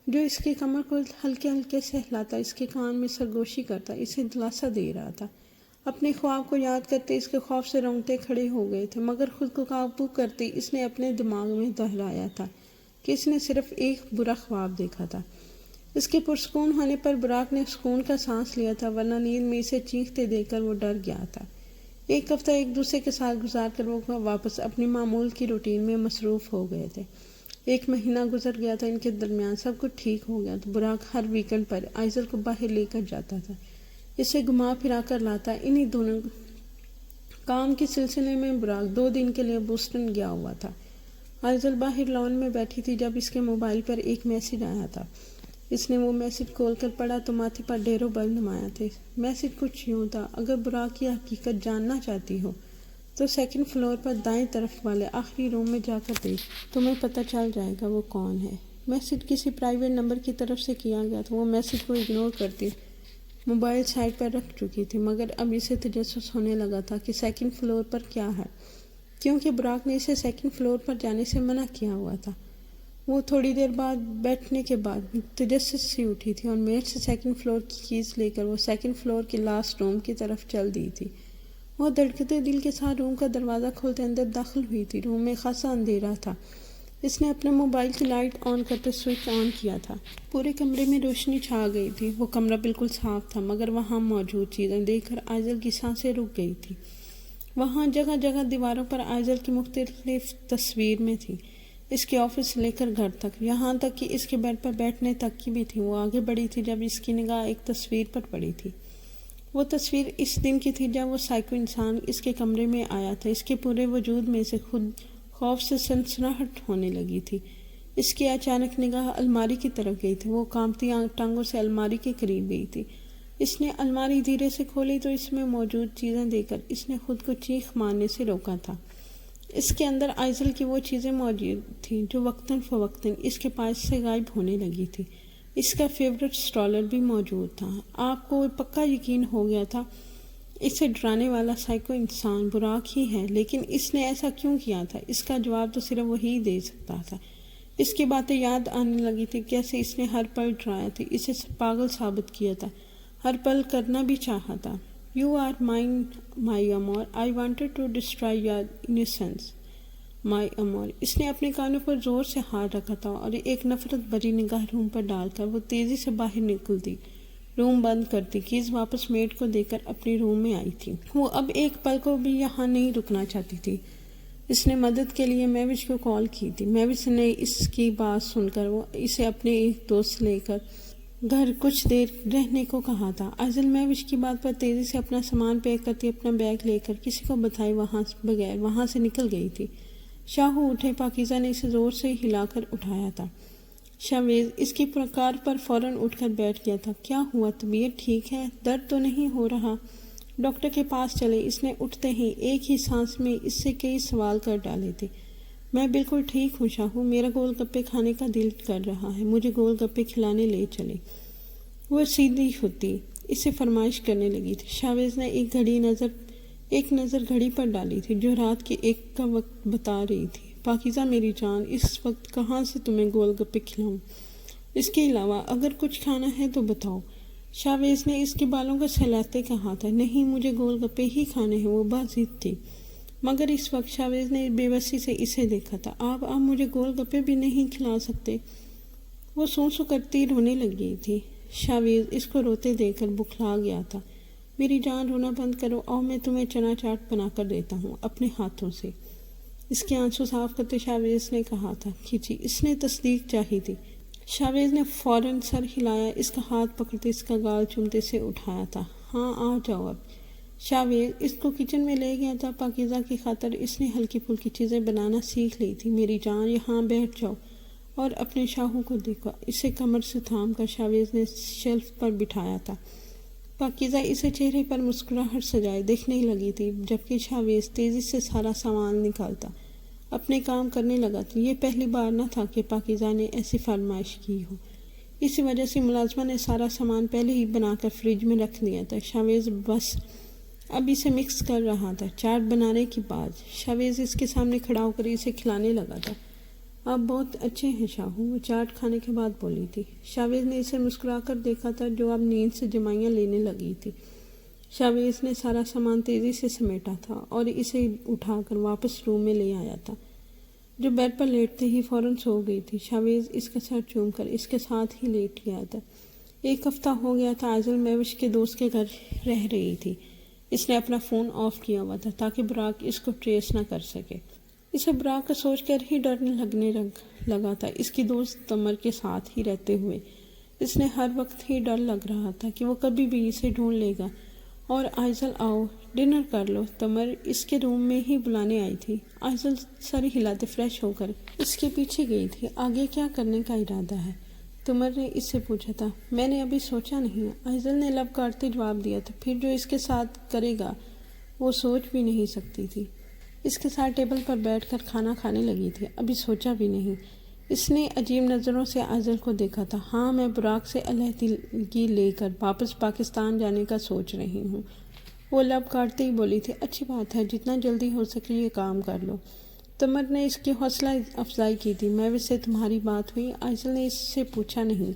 [SPEAKER 1] جو اس کی کمر کو ہلکے ہلکے سے ہلاتا، اس کے کان میں سرگوشی کرتا، اسے دلاسا دے رہا تھا۔ اپنے خواب کو یاد کرتے اس کے خوف سے رونگٹے کھڑے ہو گئے تھے، مگر خود کو قابو کرتے اس نے اپنے دماغ میں دہرایا تھا کہ اس نے صرف ایک برا خواب دیکھا تھا۔ اس کے پرسکون ہونے پر براق نے سکون کا سانس لیا تھا، ورنہ نیند میں اسے چیختے دیکھ کر وہ ڈر گیا تھا۔ ایک ہفتہ ایک دوسرے کے ساتھ گزار کر وہ واپس اپنی معمول کی روٹین میں مصروف ہو گئے تھے۔ ایک مہینہ گزر گیا تھا، ان کے درمیان سب کچھ ٹھیک ہو گیا۔ تو براق ہر ویکنڈ پر آئزل کو باہر لے کر جاتا تھا، اسے گھما پھرا کر لاتا۔ انہی دونوں کام کے سلسلے میں براق 2 دن کے لیے بوسٹن گیا ہوا تھا۔ آئزل باہر لان میں بیٹھی تھی جب اس کے موبائل پر ایک میسج آیا تھا۔ اس نے وہ میسج کھول کر پڑھا تو ماتھے پر ڈھیروں بل نمایاں تھے۔ میسج کچھ یوں تھا: اگر براق کی حقیقت جاننا چاہتی ہو تو 2nd فلور پر دائیں طرف والے آخری روم میں جا کر دیکھ، تمہیں پتہ چل جائے گا وہ کون ہے۔ میسج کسی پرائیویٹ نمبر کی طرف سے کیا گیا تھا۔ وہ میسج کو اگنور کرتی موبائل سائٹ پر رکھ چکی تھی، مگر اب اسے تجسس ہونے لگا تھا کہ 2nd فلور پر کیا ہے، کیونکہ براق نے اسے 2nd فلور پر جانے سے منع کیا ہوا تھا۔ وہ تھوڑی دیر بعد بیٹھنے کے بعد تجسس سے اٹھی تھی اور میز سے 2nd فلور کی کیز لے کر وہ 2nd فلور کے لاسٹ روم کی طرف چل دی تھی۔ وہ دھڑکتے دل کے ساتھ روم کا دروازہ کھولتے اندر داخل ہوئی تھی۔ روم میں خاصا اندھیرا تھا۔ اس نے اپنے موبائل کی لائٹ آن کرتے سوئچ آن کیا تھا۔ پورے کمرے میں روشنی چھا گئی تھی۔ وہ کمرہ بالکل صاف تھا، مگر وہاں موجود چیزیں دیکھ کر آئزل کی سانسیں رک گئی تھی۔ وہاں جگہ جگہ دیواروں پر آئزل کی مختلف تصویر میں تھی، اس کے آفس سے لے کر گھر تک، یہاں تک کہ اس کے بیڈ پر بیٹھنے تک کی بھی تھی۔ وہ آگے بڑھی تھی جب اس کی نگاہ ایک تصویر پر پڑی تھی۔ وہ تصویر اس دن کی تھی جب وہ سائیکو انسان اس کے کمرے میں آیا تھا۔ اس کے پورے وجود میں سے خود خوف سے سنسناہٹ ہونے لگی تھی۔ اس کی اچانک نگاہ الماری کی طرف گئی تھی۔ وہ کانپتی ٹانگوں سے الماری کے قریب گئی تھی۔ اس نے الماری دھیرے سے کھولی تو اس میں موجود چیزیں دیکھ کر اس نے خود کو چیخ مارنے سے روکا تھا۔ اس کے اندر آئزل کی وہ چیزیں موجود تھیں جو وقتاً فوقتاً اس کے پاس سے غائب ہونے لگی تھی۔ اس کا فیورٹ اسٹالر بھی موجود تھا۔ آپ کو پکا یقین ہو گیا تھا اسے ڈرانے والا سائیکو انسان براق ہی ہے، لیکن اس نے ایسا کیوں کیا تھا؟ اس کا جواب تو صرف وہی دے سکتا تھا۔ اس کی باتیں یاد آنے لگی تھی، کیسے اس نے ہر پل ڈرایا تھا، اسے پاگل ثابت کیا تھا، ہر پل کرنا بھی چاہا تھا۔ You are mine, my amor. I wanted to destroy your innocence, my amor. اس نے اپنے کانوں پر زور سے ہاتھ رکھا تھا اور ایک نفرت بھری نگاہ روم پر ڈال کر وہ تیزی سے باہر نکلتی، روم بند کرتی، کیز واپس میڈ کو دے کر اپنے روم میں آئی تھی۔ وہ اب ایک پل کو بھی یہاں نہیں رکنا چاہتی تھی۔ اس نے مدد کے لیے میوش کو کال کی تھی۔ میوش نے اس کی بات سن کر وہ اسے اپنے ایک دوست لے کر گھر کچھ دیر رہنے کو کہا تھا۔ آئزل میوش کی بات پر تیزی سے اپنا سامان پیک کرتی اپنا بیگ لے کر کسی کو بتائے بغیر وہاں سے نکل گئی تھی۔ شاہو اٹھے، پاکیزہ نے اسے زور سے ہلا کر اٹھایا تھا۔ شاویز اس کی پکار پر فوراً اٹھ کر بیٹھ گیا تھا۔ کیا ہوا؟ طبیعت ٹھیک ہے؟ درد تو نہیں ہو رہا؟ ڈاکٹر کے پاس چلے، اس نے اٹھتے ہی ایک ہی سانس میں اس سے کئی سوال کر ڈالے تھے۔ میں بالکل ٹھیک ہوں شاہو، میرا گول گپے کھانے کا دل کر رہا ہے، مجھے گول گپے کھلانے لے چلے۔ وہ سیدھی ہوتی اسے فرمائش کرنے لگی تھی۔ شاویز نے ایک نظر گھڑی پر ڈالی تھی جو رات کے 1 کا وقت بتا رہی تھی۔ پاکیزہ میری جان، اس وقت کہاں سے تمہیں گول گپے کھلاؤں؟ اس کے علاوہ اگر کچھ کھانا ہے تو بتاؤ۔ شاویز نے اس کے بالوں کو سہلاتے کہا تھا۔ نہیں، مجھے گول گپے ہی کھانے ہیں، وہ بات ضد تھی۔ مگر اس وقت شاویز نے بے بسی سے اسے دیکھا تھا۔ آپ مجھے گول گپے بھی نہیں کھلا سکتے؟ وہ سو کرتی رونے لگی تھی۔ شاویز اس کو روتے دیکھ کر بکھلا گیا تھا۔ میری جان، رونا بند کرو، آؤ میں تمہیں چنا چاٹ بنا کر دیتا ہوں اپنے ہاتھوں سے۔ اس کے آنسو صاف کرتے شاویز نے کہا تھا۔ کھچی، اس نے تصدیق چاہی تھی۔ شاویز نے فوراً سر ہلایا، اس کا ہاتھ پکڑتے اس کا گال چومتے سے اٹھایا تھا۔ ہاں، آ جاؤ اب۔ شاویز اس کو کچن میں لے گیا تھا۔ پاکیزہ کی خاطر اس نے ہلکی پھلکی چیزیں بنانا سیکھ لی تھی۔ میری جان، یہاں بیٹھ جاؤ اور اپنے شاہو کو دیکھو۔ اسے کمر سے تھام کر شاویز نے شیلف پر بٹھایا تھا۔ پاکیزہ اسے چہرے پر مسکراہٹ سجائے دیکھنے لگی تھی، جبکہ شاویز تیزی سے سارا سامان نکالتا اپنے کام کرنے لگا تھا۔ یہ پہلی بار نہ تھا کہ پاکیزہ نے ایسی فرمائش کی ہو۔ اسی وجہ سے ملازمہ نے سارا سامان پہلے ہی بنا کر فریج میں رکھ دیا تھا۔ شاویز بس اب اسے مکس کر رہا تھا۔ چاٹ بنانے کے بعد شاویز اس کے سامنے کھڑا ہو کر اسے کھلانے لگا تھا۔ آپ بہت اچھے ہیں شاہو، وہ چاٹ کھانے کے بعد بولی تھی۔ شاویز نے اسے مسکرا کر دیکھا تھا جو اب نیند سے جمائیاں لینے لگی تھی۔ شاویز نے سارا سامان تیزی سے سمیٹا تھا اور اسے اٹھا کر واپس روم میں لے آیا تھا، جو بیڈ پر لیٹتے ہی فوراً سو گئی تھی۔ شاویز اس کا سر چوم کر اس کے ساتھ ہی لیٹ گیا تھا۔ 1 ہفتہ ہو گیا تھا آئزل میوش کے دوست کے گھر رہ رہی تھی۔ اس نے اپنا فون آف کیا ہوا تھا تاکہ براق اس کو ٹریس نہ کر سکے۔ اسے براق کا سوچ کر ہی ڈر لگنے لگا تھا، اس کی دوست تمر کے ساتھ ہی رہتے ہوئے۔ اس نے ہر وقت ہی ڈر لگ رہا تھا کہ وہ کبھی بھی اسے ڈھونڈ لے گا۔ اور آئزل، آؤ ڈنر کر لو، تمر اس کے روم میں ہی بلانے آئی تھی۔ آئزل سر ہلاتے فریش ہو کر اس کے پیچھے گئی تھی۔ آگے کیا کرنے کا ارادہ ہے؟ تمر نے اس سے پوچھا تھا۔ میں نے ابھی سوچا نہیں، آئزل نے لب کاٹتے جواب دیا تھا۔ پھر جو اس کے ساتھ کرے گا وہ سوچ بھی نہیں سکتی تھی۔ اس کے ساتھ ٹیبل پر بیٹھ کر کھانا کھانے لگی تھی، ابھی سوچا بھی نہیں۔ اس نے عجیب نظروں سے آئزل کو دیکھا تھا۔ ہاں، میں براق سے علیحدگی لے کر واپس پاکستان جانے کا سوچ رہی ہوں، وہ لب کاٹتے ہی بولی تھی۔ اچھی بات ہے، جتنا جلدی ہو سکے یہ کام کر لو۔ تمر نے اس کی حوصلہ افزائی کی تھی۔ میوش سے تمہاری بات ہوئی؟ آئزل نے اس سے پوچھا نہیں،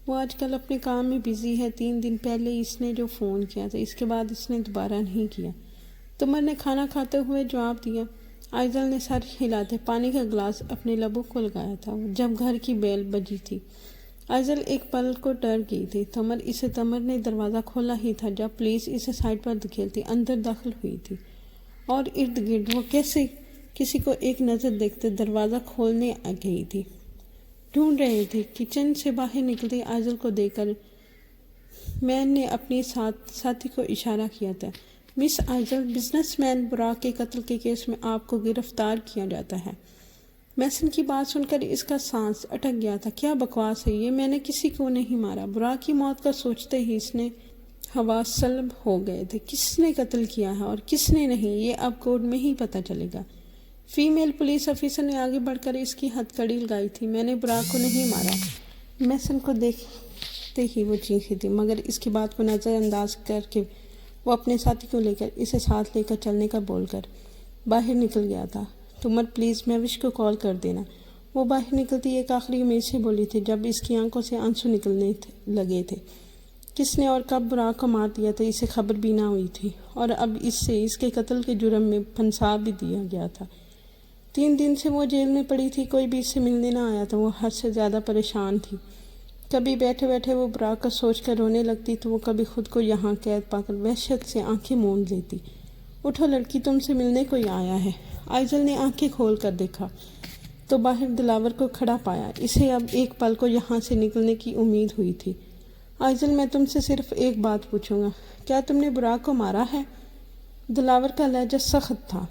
[SPEAKER 1] وہ آج کل اپنے کام میں بزی ہے۔ 3 دن پہلے اس نے جو فون کیا تھا، اس کے بعد اس نے دوبارہ نہیں کیا۔ تمر نے کھانا کھاتے ہوئے جواب دیا۔ آئزل نے سر ہلاتے پانی کا گلاس اپنے لبوں کو لگایا تھا جب گھر کی بیل بجی تھی۔ آئزل ایک پل کو ڈر گئی تھی۔ تمر نے دروازہ کھولا ہی تھا جب پولیس اسے سائڈ پر دھکیلتی اندر داخل ہوئی تھی، اور ارد گرد وہ کیسے کسی کو ایک نظر دیکھتے دروازہ کھولنے گئی تھی۔ ڈھونڈ رہے تھے۔ کچن سے باہر نکلتے آئزل کو دیکھ کر مین نے اپنی ساتھی کو اشارہ کیا تھا۔ مس آئزل، بزنس مین براق کے قتل کے کیس میں آپ کو گرفتار کیا جاتا ہے۔ میسن کی بات سن کر اس کا سانس اٹک گیا تھا۔ کیا بکواس ہے یہ؟ میں نے کسی کو نہیں مارا۔ براق کی موت کا سوچتے ہی اس نے حواس سلب ہو گئے تھے۔ کس نے قتل کیا ہے اور کس نے نہیں، یہ اب کورٹ میں ہی پتہ چلے گا۔ فیمیل پولیس افیسر نے آگے بڑھ کر اس کی ہتھ کڑی لگائی تھی۔ میں نے براق کو نہیں مارا۔ میسن کو دیکھتے ہی وہ چیخی تھی، مگر اس کی بات کو نظر انداز کر کے وہ اپنے ساتھی کو لے کر اسے ساتھ لے کر چلنے کا بول کر باہر نکل گیا تھا۔ تمر، پلیز میوش کو کال کر دینا۔ وہ باہر نکلتی ایک آخری امید سے بولی تھی جب اس کی آنکھوں سے آنسو نکلنے لگے تھے۔ کس نے اور کب براق کو مار دیا تھا اسے خبر بھی نہ ہوئی تھی، اور اب اس کے قتل کے جرم میں پھنسا بھی دیا گیا تھا۔ 3 دن سے وہ جیل میں پڑی تھی، کوئی بھی اس سے ملنے نہ آیا تھا۔ وہ حد سے زیادہ پریشان تھی۔ کبھی بیٹھے بیٹھے وہ براق کا سوچ کر رونے لگتی تو وہ کبھی خود کو یہاں قید پا کر وحشت سے آنکھیں موند لیتی۔ اٹھو لڑکی، تم سے ملنے کوئی آیا ہے۔ آئزل نے آنکھیں کھول کر دیکھا تو باہر دلاور کو کھڑا پایا۔ اسے اب ایک پل کو یہاں سے نکلنے کی امید ہوئی تھی۔ آئزل، میں تم سے صرف ایک بات پوچھوں گا، کیا تم نے براق کو مارا ہے؟ دلاور کا لہجہ سخت تھا۔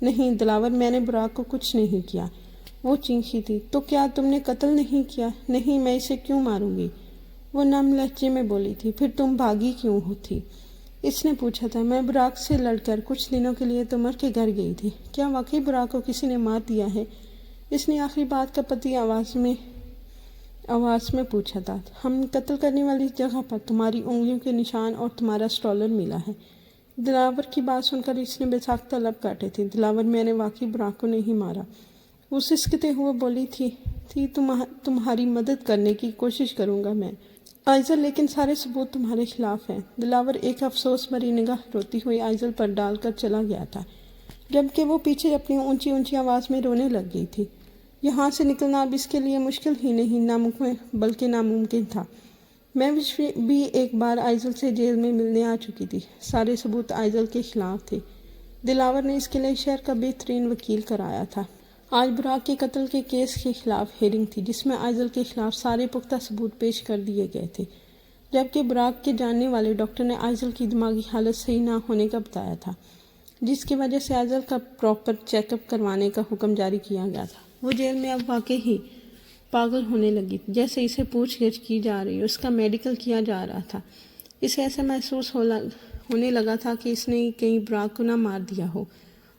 [SPEAKER 1] نہیں دلاور، میں نے براق کو کچھ نہیں کیا، وہ چیخی تھی۔ تو کیا تم نے قتل نہیں کیا؟ نہیں، میں اسے کیوں ماروں گی؟ وہ نم لہجے میں بولی تھی۔ پھر تم بھاگی کیوں تھی؟ اس نے پوچھا تھا۔ میں براق سے لڑ کر کچھ دنوں کے لیے تمر کے گھر گئی تھی۔ کیا واقعی براق کو کسی نے مار دیا ہے؟ اس نے آخری بات کا پتی آواز میں پوچھا تھا۔ ہم قتل کرنے والی جگہ پر تمہاری انگلیوں کے نشان اور تمہارا اسٹالر ملا ہے۔ دلاور کی بات سن کر اس نے بے ساختہ لب کاٹے تھے۔ دلاور، میں نے واقعی براق کو نہیں مارا۔ وہ سسکتے ہوئے بولی تھی تمہاری مدد کرنے کی کوشش کروں گا میں، آئزل، لیکن سارے ثبوت تمہارے خلاف ہیں۔ دلاور ایک افسوس بھری نگاہ روتی ہوئی آئزل پر ڈال کر چلا گیا تھا، جبکہ وہ پیچھے اپنی اونچی اونچی آواز میں رونے لگ گئی تھی۔ یہاں سے نکلنا اب اس کے لیے مشکل ہی نہیں ناممکن بلکہ ناممکن تھا۔ میوش بھی ایک بار آئزل سے جیل میں ملنے آ چکی تھی۔ سارے ثبوت آئزل کے خلاف تھے۔ دلاور نے اس کے لیے شہر کا بہترین وکیل کرایا تھا۔ آج براق کے قتل کے کیس کے خلاف ہیرنگ تھی، جس میں آئزل کے خلاف سارے پختہ ثبوت پیش کر دیے گئے تھے، جبکہ براق کے جاننے والے ڈاکٹر نے آئزل کی دماغی حالت صحیح نہ ہونے کا بتایا تھا، جس کی وجہ سے آئزل کا پراپر چیک اپ کروانے کا حکم جاری کیا گیا تھا۔ وہ جیل میں اب واقعی ہی پاگل ہونے لگی، جیسے اسے پوچھ گچھ کی جا رہی، اس کا میڈیکل کیا جا رہا تھا۔ اسے ایسا محسوس ہونے لگا تھا کہ اس نے کہیں براق کو نہ مار دیا ہو۔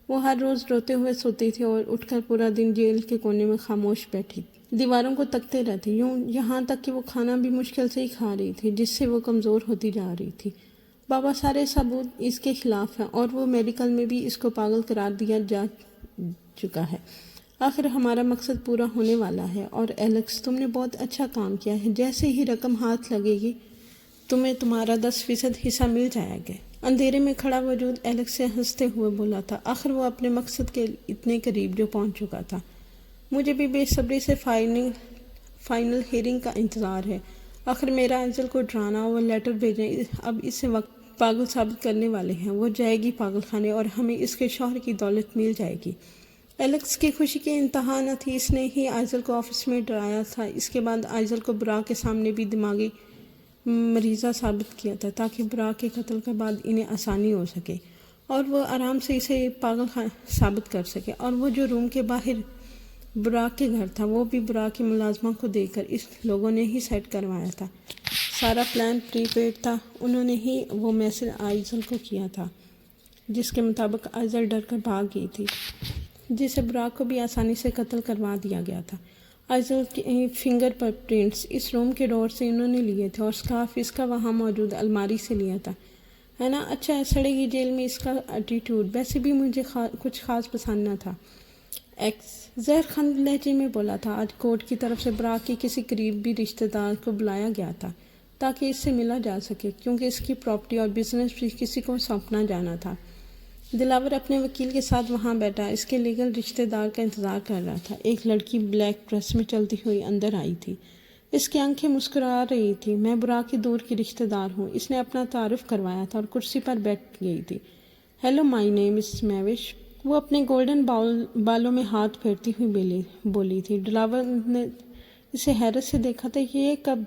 [SPEAKER 1] وہ ہر روز روتے ہوئے سوتی تھی اور اٹھ کر پورا دن جیل کے کونے میں خاموش بیٹھی، دیواروں کو تکتے رہتی، یہاں تک کہ وہ کھانا بھی مشکل سے ہی کھا رہی تھی، جس سے وہ کمزور ہوتی جا رہی تھی۔ بابا، سارے ثبوت اس کے خلاف ہیں اور وہ میڈیکل میں بھی اس کو پاگل قرار دیا جا چکا ہے۔ آخر ہمارا مقصد پورا ہونے والا ہے، اور ایلیکس، تم نے بہت اچھا کام کیا ہے۔ جیسے ہی رقم ہاتھ لگے گی تمہیں تمہارا 10% حصہ مل جائے گا۔ اندھیرے میں کھڑا وجود ایلیکس سے ہنستے ہوئے بولا تھا۔ آخر وہ اپنے مقصد کے اتنے قریب جو پہنچ چکا تھا۔ مجھے بھی بے صبری سے فائنل ہیرنگ کا انتظار ہے۔ آخر میرا آئزل کو ڈرانا اور لیٹر بھیجنا اب اس وقت پاگل ثابت کرنے والے ہیں۔ وہ جائے گی پاگل خانے اور ہمیں اس کے شوہر کی دولت مل جائے گی۔ ایلیکس کی خوشی کی انتہا نہ تھی۔ اس نے ہی آئزل کو آفس میں ڈرایا تھا۔ اس کے بعد آئزل کو براق کے سامنے بھی دماغی مریضہ ثابت کیا تھا، تاکہ براق کے قتل کے بعد انہیں آسانی ہو سکے اور وہ آرام سے اسے پاگل ثابت کر سکے۔ اور وہ جو روم کے باہر براق کے گھر تھا، وہ بھی براق کی ملازمہ کو دے کر اس لوگوں نے ہی سیٹ کروایا تھا۔ سارا پلان پری پیڈ تھا۔ انہوں نے ہی وہ میسج آئزل کو کیا تھا، جس کے مطابق آئزل ڈر کر بھاگ گئی تھی، جسے براق کو بھی آسانی سے قتل کروا دیا گیا تھا۔ آئزل کے فنگر پرنٹس اس روم کے ڈور سے انہوں نے لیے تھے، اور سکارف اس کا وہاں موجود الماری سے لیا تھا، ہے نا؟ اچھا ہے، سڑے گی جیل میں اس کا ایٹیٹیوڈ ویسے بھی مجھے کچھ خاص پسند نہ تھا۔ ایکس زہر خند لہجے میں بولا تھا۔ آج کورٹ کی طرف سے براق کے کسی قریبی رشتہ دار کو بلایا گیا تھا، تاکہ اس سے ملا جا سکے، کیونکہ اس کی پراپرٹی اور بزنس بھی کسی کو سونپنا جانا تھا۔ دلاور اپنے وکیل کے ساتھ وہاں بیٹھا اس کے لیگل رشتہ دار کا انتظار کر رہا تھا۔ ایک لڑکی بلیک ڈریس میں چلتی ہوئی اندر آئی تھی۔ اس کی آنکھیں مسکرا رہی تھی۔ میں براق کی دور کی رشتہ دار ہوں۔ اس نے اپنا تعارف کروایا تھا اور کرسی پر بیٹھ گئی تھی۔ ہیلو، مائی نیم از میوش۔ وہ اپنے گولڈن بالوں میں ہاتھ پھیرتی ہوئی بولی تھی۔ دلاور نے اسے حیرت سے دیکھا تھا کہ یہ کب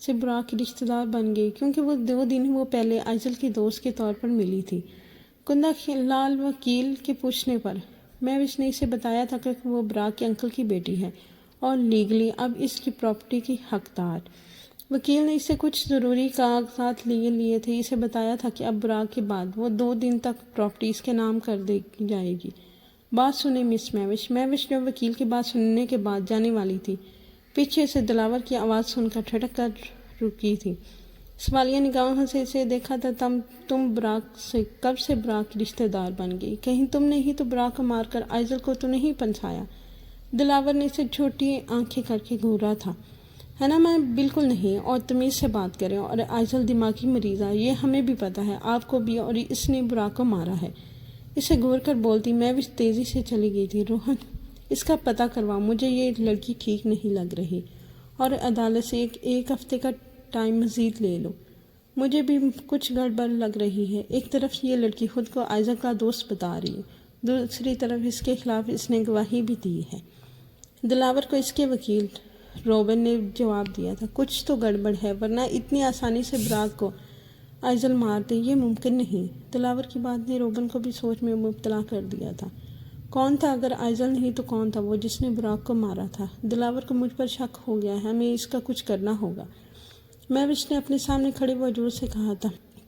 [SPEAKER 1] سے براق کی رشتہ دار بن گئی، کیونکہ وہ 2 دن پہلے آئزل کی دوست کے طور پر ملی تھی۔ کندہ لال وکیل کے پوچھنے پر میوش نے اسے بتایا تھا کہ وہ براق کے انکل کی بیٹی ہے اور لیگلی اب اس کی پراپرٹی کی حقدار۔ وکیل نے اسے کچھ ضروری کاغذات لیے تھے۔ اسے بتایا تھا کہ اب براق کے بعد وہ 2 دن تک پراپرٹی اس کے نام کر دی جائے گی۔ بات سنیں مس میوش۔ میوش جو وکیل کی بات سننے کے بعد جانے والی تھی، پیچھے سے دلاور کی آواز سن کر ٹھٹک کر رکی تھی۔ سوالیہ نگاہوں سے اسے دیکھا تھا۔ تم براق سے کب سے براق کی رشتہ دار بن گئی؟ کہیں تم نے ہی تو براق کو مار کر آئزل کو تو نہیں پنسایا؟ دلاور نے اسے چھوٹی آنکھیں کر کے گھورا تھا، ہے نا؟ میں بالکل نہیں، اور تمیز سے بات کریں۔ اور آئزل دماغی مریضہ، یہ ہمیں بھی پتہ ہے، آپ کو بھی، اور اس نے براق کو مارا ہے۔ اسے گھور کر بولتی میوش تیزی سے چلی گئی تھی۔ روہن، اس کا پتہ کرواؤ، مجھے یہ لڑکی ٹھیک نہیں لگ رہی، اور عدالت سے ایک ہفتے کا ٹائم مزید لے لو۔ مجھے بھی کچھ گڑبڑ لگ رہی ہے۔ ایک طرف یہ لڑکی خود کو آئزل کا دوست بتا رہی ہے، دوسری طرف اس کے خلاف اس نے گواہی بھی دی ہے۔ دلاور کو اس کے وکیل روبن نے جواب دیا تھا، کچھ تو گڑبڑ ہے، ورنہ اتنی آسانی سے براق کو آئزل مار دے، یہ ممکن نہیں۔ دلاور کی بات نے روبن کو بھی سوچ میں مبتلا کر دیا تھا۔ کون تھا؟ اگر آئزل نہیں تو کون تھا وہ جس نے براق کو مارا تھا؟ دلاور کو مجھ پر شک ہو گیا ہے، ہمیں اس کا کچھ کرنا ہوگا۔ میوش نے اپنے سامنے کھڑے وجود سے کہا تھا،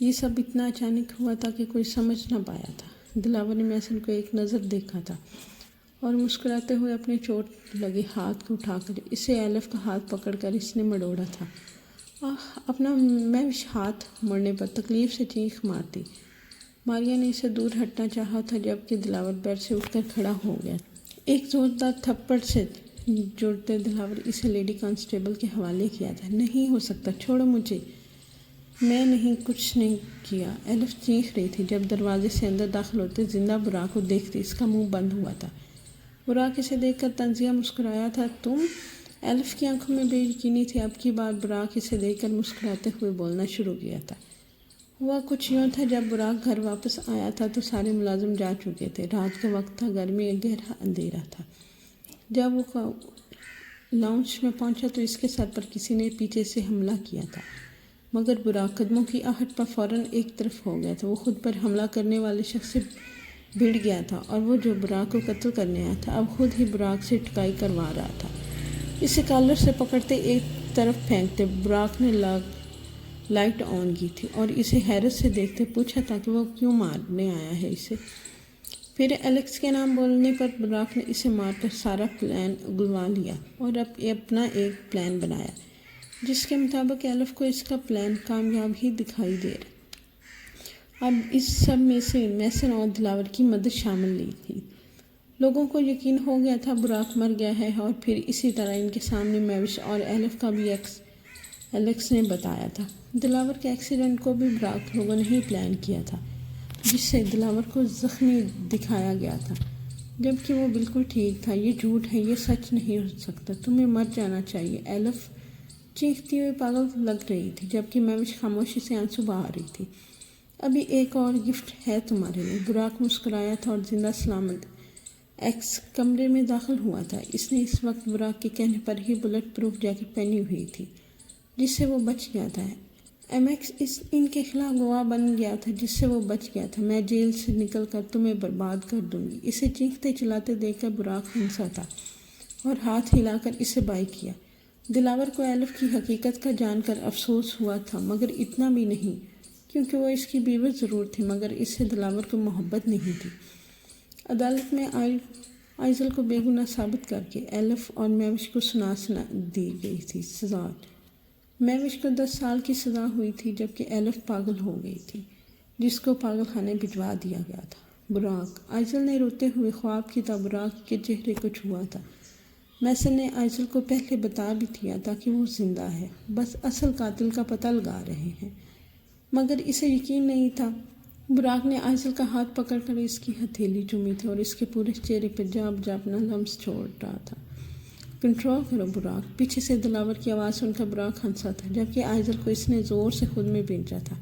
[SPEAKER 1] یہ سب اتنا اچانک ہوا تھا کہ کوئی سمجھ نہ پایا تھا۔ دلاور نے محسن کو ایک نظر دیکھا تھا اور مسکراتے ہوئے اپنے چوٹ لگے ہاتھ کو اٹھا کر اسے ایلف کا ہاتھ پکڑ کر اس نے مڑوڑا تھا۔ اپنا مہوش ہاتھ مڑنے پر تکلیف سے چیخ مارتی۔ ماریا نے اسے دور ہٹنا چاہا تھا جبکہ دلاور بیڈ سے اٹھ کر کھڑا ہو گیا۔ ایک زوردار تھپڑ سے جوڑتے دلاور اسے لیڈی کانسٹیبل کے حوالے کیا تھا۔ نہیں ہو سکتا، چھوڑو مجھے، میں نہیں، کچھ نہیں کیا، ایلف چیخ رہی تھی۔ جب دروازے سے اندر داخل ہوتے زندہ براق کو دیکھتی اس کا منہ بند ہوا تھا۔ براق اسے دیکھ کر طنزیہ مسکرایا تھا۔ تم؟ ایلف کی آنکھوں میں بے یقینی تھی۔ اب کی بار براق اسے دیکھ کر مسکراتے ہوئے بولنا شروع کیا تھا۔ ہوا کچھ یوں تھا، جب براق گھر واپس آیا تھا تو سارے ملازم جا چکے تھے۔ رات کا وقت تھا، گھر میں گہرا اندھیرا تھا۔ جب وہ لاؤنج میں پہنچا تو اس کے سر پر کسی نے پیچھے سے حملہ کیا تھا، مگر براق قدموں کی آہٹ پر فوراً ایک طرف ہو گیا تھا۔ وہ خود پر حملہ کرنے والے شخص سے بھڑ گیا تھا اور وہ جو براق کو قتل کرنے آیا تھا اب خود ہی براق سے ٹکائی کروا رہا تھا۔ اسے کالر سے پکڑتے ایک طرف پھینکتے براق نے لائٹ آن کی تھی اور اسے حیرت سے دیکھتے پوچھا تھا کہ وہ کیوں مارنے آیا ہے اسے۔ پھر ایلیکس کے نام بولنے پر براق نے اسے مار کر سارا پلان اگلوا لیا اور اپنا ایک پلان بنایا جس کے مطابق ایلف کو اس کا پلان کامیاب ہی دکھائی دے رہا۔ اب اس سب میں سے محسن اور دلاور کی مدد شامل نہیں تھی۔ لوگوں کو یقین ہو گیا تھا براق مر گیا ہے، اور پھر اسی طرح ان کے سامنے مہوش اور ایلف کا بھی ایلیکس نے بتایا تھا۔ دلاور کے ایکسیڈنٹ کو بھی براق لوگوں نے ہی پلان کیا تھا، جس سے دلاور کو زخمی دکھایا گیا تھا جبکہ وہ بالکل ٹھیک تھا۔ یہ جھوٹ ہے، یہ سچ نہیں ہو سکتا، تمہیں مر جانا چاہیے۔ ایلف چیختی ہوئی پاگل لگ رہی تھی جبکہ مہوش خاموشی سے آنسو بہا رہی تھی۔ ابھی ایک اور گفٹ ہے تمہارے لیے۔ براق مسکرایا تھا اور زندہ سلامت ایکس کمرے میں داخل ہوا تھا۔ اس نے اس وقت براق کے کہنے پر ہی بلٹ پروف جیکٹ پہنی ہوئی تھی جس سے وہ بچ گیا تھا۔ ایم ایکس ان کے خلاف گواہ بن گیا تھا جس سے وہ بچ گیا تھا۔ میں جیل سے نکل کر تمہیں برباد کر دوں گی۔ اسے چیختے چلاتے دیکھ کر براق ہنسا تھا اور ہاتھ ہلا کر اسے بائے کیا۔ دلاور کو ایلف کی حقیقت کا جان کر افسوس ہوا تھا، مگر اتنا بھی نہیں، کیونکہ وہ اس کی بیوی ضرور تھی مگر اس سے دلاور کو محبت نہیں تھی۔ عدالت میں آئزل کو بے گناہ ثابت کر کے ایلف اور مہوش کو سنا دی گئی تھی سزا۔ مہوش کو 10 سال کی سزا ہوئی تھی جبکہ ایلف پاگل ہو گئی تھی جس کو پاگل خانے بھجوا دیا گیا تھا۔ براق، آئزل نے روتے ہوئے خواب کی طرح براق کے چہرے کو چھوا تھا۔ محسن نے آئزل کو پہلے بتا بھی دیا تھا کہ وہ زندہ ہے، بس اصل قاتل کا پتہ لگا رہے ہیں، مگر اسے یقین نہیں تھا۔ براق نے آئزل کا ہاتھ پکڑ کر اس کی ہتھیلی چومی تھی اور اس کے پورے چہرے پر جا اپنا لمس چھوڑ رہا تھا۔ کنٹرول کرو براق، پیچھے سے دلاور کی آواز سن کر براق ہنسا تھا جبکہ آئزل کو اس نے زور سے خود میں بھیجا تھا۔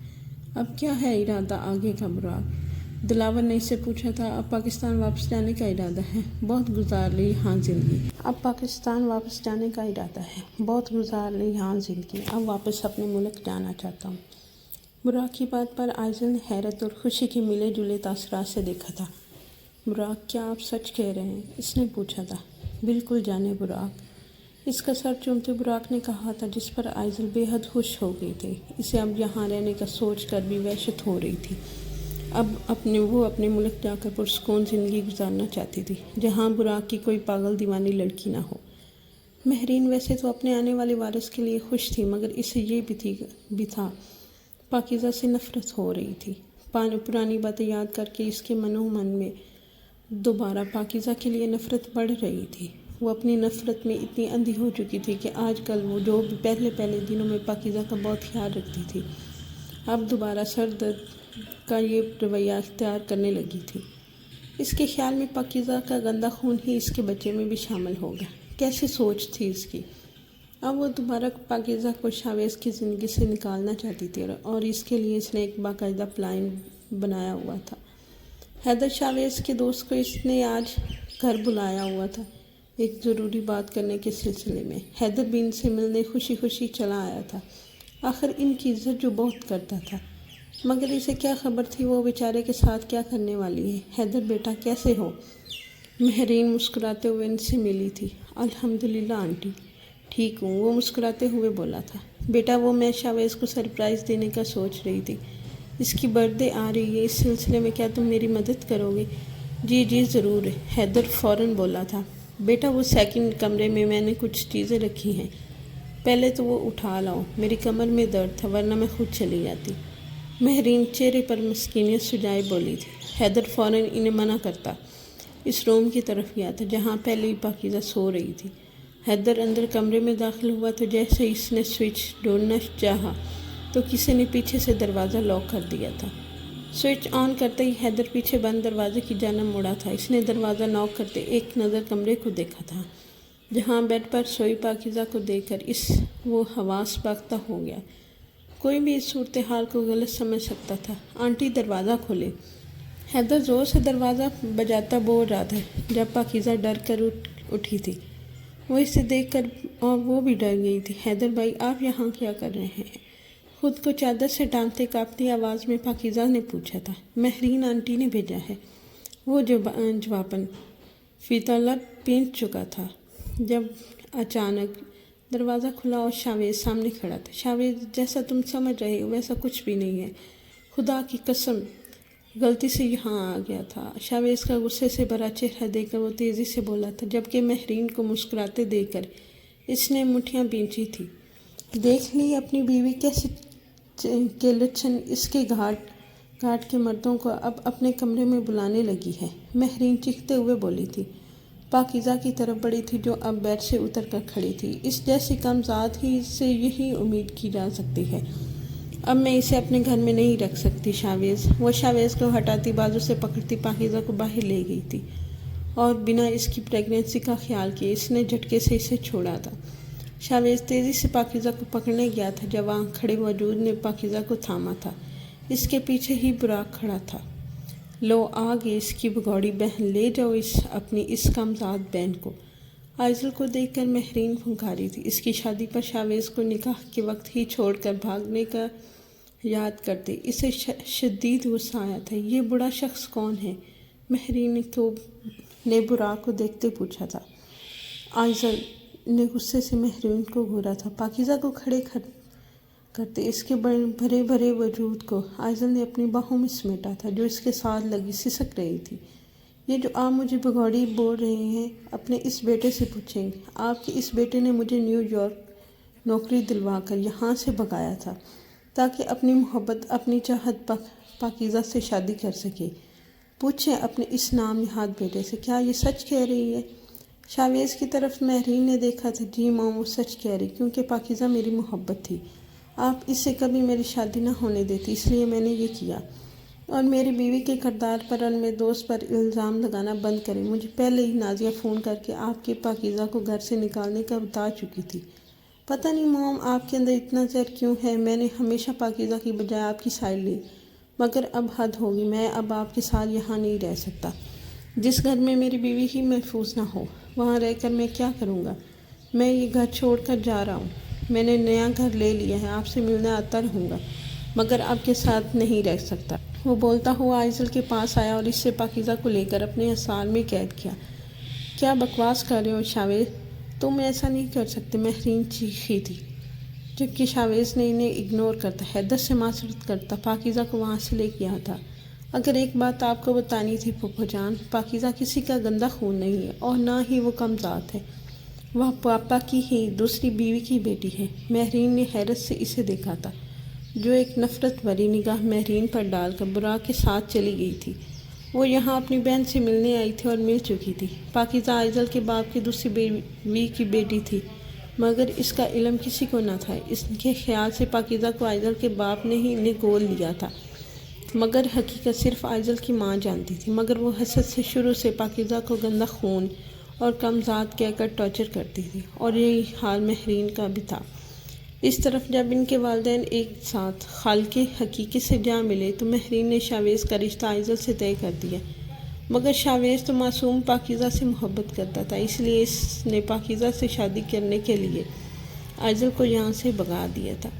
[SPEAKER 1] اب کیا ہے ارادہ آگے کا براق؟ دلاور نے اس سے پوچھا تھا۔ اب پاکستان واپس جانے کا ارادہ ہے، بہت گزار لی یہاں زندگی۔ اب پاکستان واپس جانے کا ارادہ ہے، بہت گزار لی یہاں زندگی، اب واپس اپنے ملک جانا چاہتا ہوں۔ براق کی بات پر آئزل نے حیرت اور خوشی کے ملے جلے تاثرات سے دیکھا تھا۔ براق، کیا آپ سچ کہہ رہے ہیں؟ اس نے پوچھا تھا۔ بالکل جانے براق، اس کا سر چومتے براق نے کہا تھا، جس پر آئزل بے حد خوش ہو گئی تھی۔ اسے اب یہاں رہنے کا سوچ کر بھی وحشت ہو رہی تھی۔ اب وہ اپنے ملک جا کر پرسکون زندگی گزارنا چاہتی تھی جہاں براق کی کوئی پاگل دیوانی لڑکی نہ ہو۔ مہرین ویسے تو اپنے آنے والے وارث کے لیے خوش تھی مگر اسے یہ بھی تھا، پاکیزہ سے نفرت ہو رہی تھی۔ پرانی باتیں یاد کر کے اس کے من میں دوبارہ پاکیزہ کے لیے نفرت بڑھ رہی تھی۔ وہ اپنی نفرت میں اتنی اندھی ہو چکی تھی کہ آج کل وہ جو پہلے دنوں میں پاکیزہ کا بہت خیال رکھتی تھی اب دوبارہ سر درد کا یہ رویہ اختیار کرنے لگی تھی۔ اس کے خیال میں پاکیزہ کا گندا خون ہی اس کے بچے میں بھی شامل ہوگا۔ کیسی سوچ تھی اس کی! اب وہ دوبارہ پاکیزہ کو شاویز کی زندگی سے نکالنا چاہتی تھی اور اس کے لیے اس نے ایک باقاعدہ پلان بنایا ہوا تھا۔ حیدر شاویز کے دوست کو اس نے آج گھر بلایا ہوا تھا ایک ضروری بات کرنے کے سلسلے میں۔ حیدر بھی ان سے ملنے خوشی خوشی چلا آیا تھا، آخر ان کی عزت جو بہت کرتا تھا، مگر اسے کیا خبر تھی وہ بیچارے کے ساتھ کیا کرنے والی ہے۔ حیدر بیٹا کیسے ہو؟ مہرین مسکراتے ہوئے ان سے ملی تھی۔ الحمدللہ آنٹی، ٹھیک ہوں، وہ مسکراتے ہوئے بولا تھا۔ بیٹا، وہ میں شاویز کو سرپرائز دینے کا سوچ رہی تھی، اس کی برتھ ڈے آ رہی ہے، اس سلسلے میں کیا تم میری مدد کرو گے؟ جی ضرور، حیدر فوراً بولا تھا۔ بیٹا وہ سیکنڈ کمرے میں نے کچھ چیزیں رکھی ہیں، پہلے تو وہ اٹھا لاؤ، میری کمر میں درد تھا ورنہ میں خود چلی جاتی۔ مہرین چہرے پر مسکینیت سجائے بولی تھی۔ حیدر فوراً انہیں منع کرتا اس روم کی طرف گیا تھا جہاں پہلے ہی پاکیزہ سو رہی تھی۔ حیدر اندر کمرے میں داخل ہوا تو جیسے ہی اس نے سوئچ ڈھونڈنا چاہا تو کسی نے پیچھے سے دروازہ لاک کر دیا تھا۔ سوئچ آن کرتے ہی حیدر پیچھے بند دروازے کی جانب مڑا تھا۔ اس نے دروازہ ناک کرتے ایک نظر کمرے کو دیکھا تھا جہاں بیڈ پر سوئی پاکیزہ کو دیکھ کر وہ حواس باختہ ہو گیا۔ کوئی بھی اس صورتحال کو غلط سمجھ سکتا تھا۔ آنٹی دروازہ کھولے۔ حیدر زور سے دروازہ بجاتا بول رہا تھا جب پاکیزہ ڈر کر اٹھی تھی۔ وہ اسے دیکھ کر اور وہ بھی ڈر گئی تھی۔ حیدر بھائی آپ یہاں کیا کر رہے ہیں؟ خود کو چادر سے ڈھانپتے کانپتی آواز میں پاکیزہ نے پوچھا تھا۔ مہرین آنٹی نے بھیجا ہے، وہ جواباً فی طلب پینٹ چکا تھا جب اچانک دروازہ کھلا اور شاویز سامنے کھڑا تھا۔ شاویز جیسا تم سمجھ رہے ہو ویسا کچھ بھی نہیں ہے، خدا کی قسم غلطی سے یہاں آ گیا تھا۔ شاویز کا غصے سے بھرا چہرہ دیکھ کر وہ تیزی سے بولا تھا جبکہ مہرین کو مسکراتے دیکھ کر اس نے مٹھیاں بھینچی تھی۔ دیکھ لی اپنی بیوی کیسے کے لچھن اس کے گھاٹ کے مردوں کو اب اپنے کمرے میں بلانے لگی ہے، مہرین چیختے ہوئے بولی تھی۔ پاکیزہ کی طرف بڑھی تھی جو اب بیڈ سے اتر کر کھڑی تھی۔ اس جیسی کم ذات ہی سے یہی امید کی جا سکتی ہے۔ اب میں اسے اپنے گھر میں نہیں رکھ سکتی شاویز۔ وہ شاویز کو ہٹاتی بازو سے پکڑتی پاکیزہ کو باہر لے گئی تھی اور بنا اس کی پریگننسی کا خیال کیے اس نے جھٹکے سے اسے چھوڑا تھا۔ شاویز تیزی سے پاکیزہ کو پکڑنے گیا تھا جب وہاں کھڑے موجود نے پاکیزہ کو تھاما تھا۔ اس کے پیچھے ہی براق کھڑا تھا۔ لو آ گئی اس کی بگوڑی بہن، لے جاؤ اپنی اس کم ذات بہن کو۔ آئزل کو دیکھ کر مہرین پھنکاری تھی۔ اس کی شادی پر شاویز کو نکاح کے وقت ہی چھوڑ کر بھاگنے کا یاد کرتے اسے شدید غصہ آیا تھا۔ یہ بڑا شخص کون ہے؟ مہرین نے براق کو دیکھتے پوچھا تھا۔ آئزل نے غصے سے مہرین کو گھورا تھا۔ پاکیزہ کو کھڑے کرتے اس کے بھرے بھرے وجود کو آئزل نے اپنی باہوں میں سمیٹا تھا جو اس کے ساتھ لگی سسک رہی تھی۔ یہ جو آپ مجھے بگوڑی بول رہے ہیں اپنے اس بیٹے سے پوچھیں گے۔ آپ کے اس بیٹے نے مجھے نیو یارک نوکری دلوا کر یہاں سے بھگایا تھا تاکہ اپنی محبت اپنی چاہت پاکیزہ سے شادی کر سکے۔ پوچھیں اپنے اس نام نہاد بیٹے سے کیا یہ سچ کہہ رہی ہے؟ شاویز کی طرف مہرین نے دیکھا تھا۔ جی ماں وہ سچ کہہ رہی کیونکہ پاکیزہ میری محبت تھی۔ آپ اس سے کبھی میری شادی نہ ہونے دیتی اس لیے میں نے یہ کیا۔ اور میری بیوی کے کردار پر اور میرے دوست پر الزام لگانا بند کریں۔ مجھے پہلے ہی نازیہ فون کر کے آپ کے پاکیزہ کو گھر سے نکالنے کا بتا چکی تھی۔ پتہ نہیں موم آپ کے اندر اتنا زہر کیوں ہے۔ میں نے ہمیشہ پاکیزہ کی بجائے آپ کی سائڈ لی، مگر اب حد ہوگی۔ میں اب آپ کے ساتھ یہاں نہیں رہ سکتا۔ جس گھر میں میری بیوی ہی محفوظ نہ ہو وہاں رہ کر میں کیا کروں گا؟ میں یہ گھر چھوڑ کر جا رہا ہوں۔ میں نے نیا گھر لے لیا ہے، آپ سے ملنے آتا رہوں گا مگر آپ کے ساتھ نہیں رہ سکتا۔ وہ بولتا ہوا آئزل کے پاس آیا اور اس سے پاکیزہ کو لے کر اپنے حصار میں قید کیا۔ کیا بکواس کر رہے ہو شاویز؟ تم ایسا نہیں کر سکتے، مہرین چیخی تھی جبکہ شاویز نے انہیں اگنور کرتا حیدر سے معذرت کرتا پاکیزہ کو وہاں سے لے گیا تھا۔ اگر ایک بات آپ کو بتانی تھی پھپھو جان، پاکیزہ کسی کا گندا خون نہیں ہے اور نہ ہی وہ کم ذات ہے، وہ پاپا کی ہی دوسری بیوی کی بیٹی ہے۔ مہرین نے حیرت سے اسے دیکھا تھا جو ایک نفرت بھری نگاہ مہرین پر ڈال کر براق کے ساتھ چلی گئی تھی۔ وہ یہاں اپنی بہن سے ملنے آئی تھی اور مل چکی تھی۔ پاکیزہ آئزل کے باپ کی دوسری بیوی کی بیٹی تھی مگر اس کا علم کسی کو نہ تھا۔ اس کے خیال سے پاکیزہ کو آئزل کے باپ نے ہی انہیں گول لیا تھا مگر حقیقت صرف آئزل کی ماں جانتی تھی۔ مگر وہ حسد سے شروع سے پاکیزہ کو گندا خون اور کم ذات کہہ کر ٹارچر کرتی تھی اور یہی حال مہرین کا بھی تھا۔ اس طرف جب ان کے والدین ایک ساتھ خالق حقیقی سے جا ملے تو مہرین نے شاویز کا رشتہ آئزل سے طے کر دیا مگر شاویز تو معصوم پاکیزہ سے محبت کرتا تھا، اس لیے اس نے پاکیزہ سے شادی کرنے کے لیے آئزل کو یہاں سے بھگا دیا تھا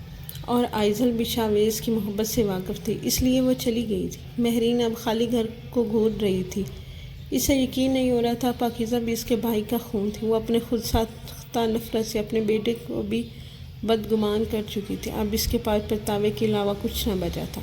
[SPEAKER 1] اور آئزل بھی شاویز کی محبت سے واقف تھی اس لیے وہ چلی گئی تھی۔ مہرین اب خالی گھر کو گھور رہی تھی۔ اسے یقین نہیں ہو رہا تھا پاکیزہ بھی اس کے بھائی کا خون تھی۔ وہ اپنے خود ساختہ نفرت سے اپنے بیٹے کو بھی بدگمان کر چکی تھی۔ اب اس کے پاس پچھتاوے کے علاوہ کچھ نہ بچا تھا۔